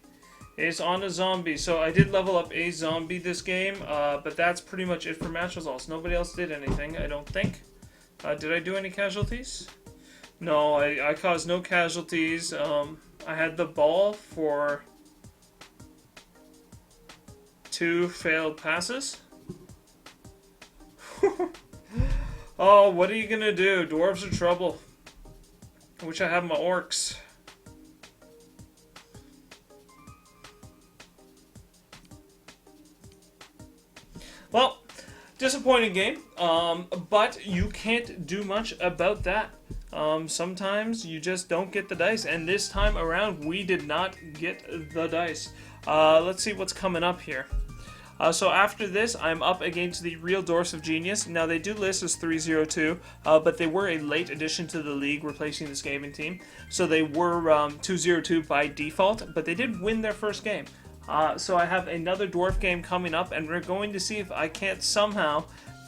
S1: is on a zombie. So I did level up a zombie this game, but that's pretty much it for match results. Nobody else did anything, I don't think. Did I do any casualties? No, I caused no casualties. I had the ball for 2 failed passes. Oh, what are you gonna do? Dwarves are trouble. I wish I had my orcs. Well, disappointing game, but you can't do much about that. Sometimes you just don't get the dice, and this time around we did not get the dice. Let's see what's coming up here. So after this, I'm up against the Real Dwarves of Genius. Now, they do list as 302, but they were a late addition to the league, replacing this gaming team. So they were 202 by default, but they did win their first game. So I have another Dwarf game coming up, and we're going to see if I can't somehow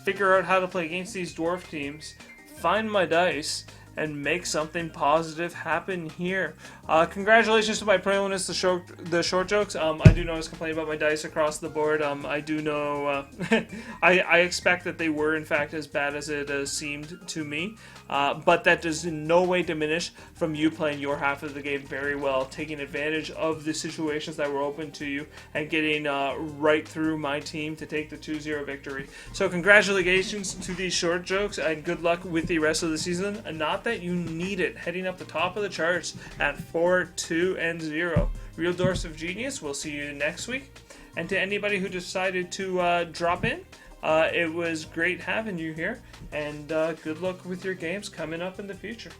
S1: figure out how to play against these Dwarf teams, find my dice, and make something positive happen here. Congratulations to my preliminary, the short jokes. I do know I was complaining about my dice across the board. I do know I expect that they were in fact as bad as it seemed to me. But that does in no way diminish from you playing your half of the game very well, taking advantage of the situations that were open to you, and getting right through my team to take the 2-0 victory. So congratulations to these short jokes, and good luck with the rest of the season. Not that you need it, heading up the top of the charts at 4-2-0. Real Dwarves of Genius, we'll see you next week. And to anybody who decided to drop in, it was great having you here, and good luck with your games coming up in the future.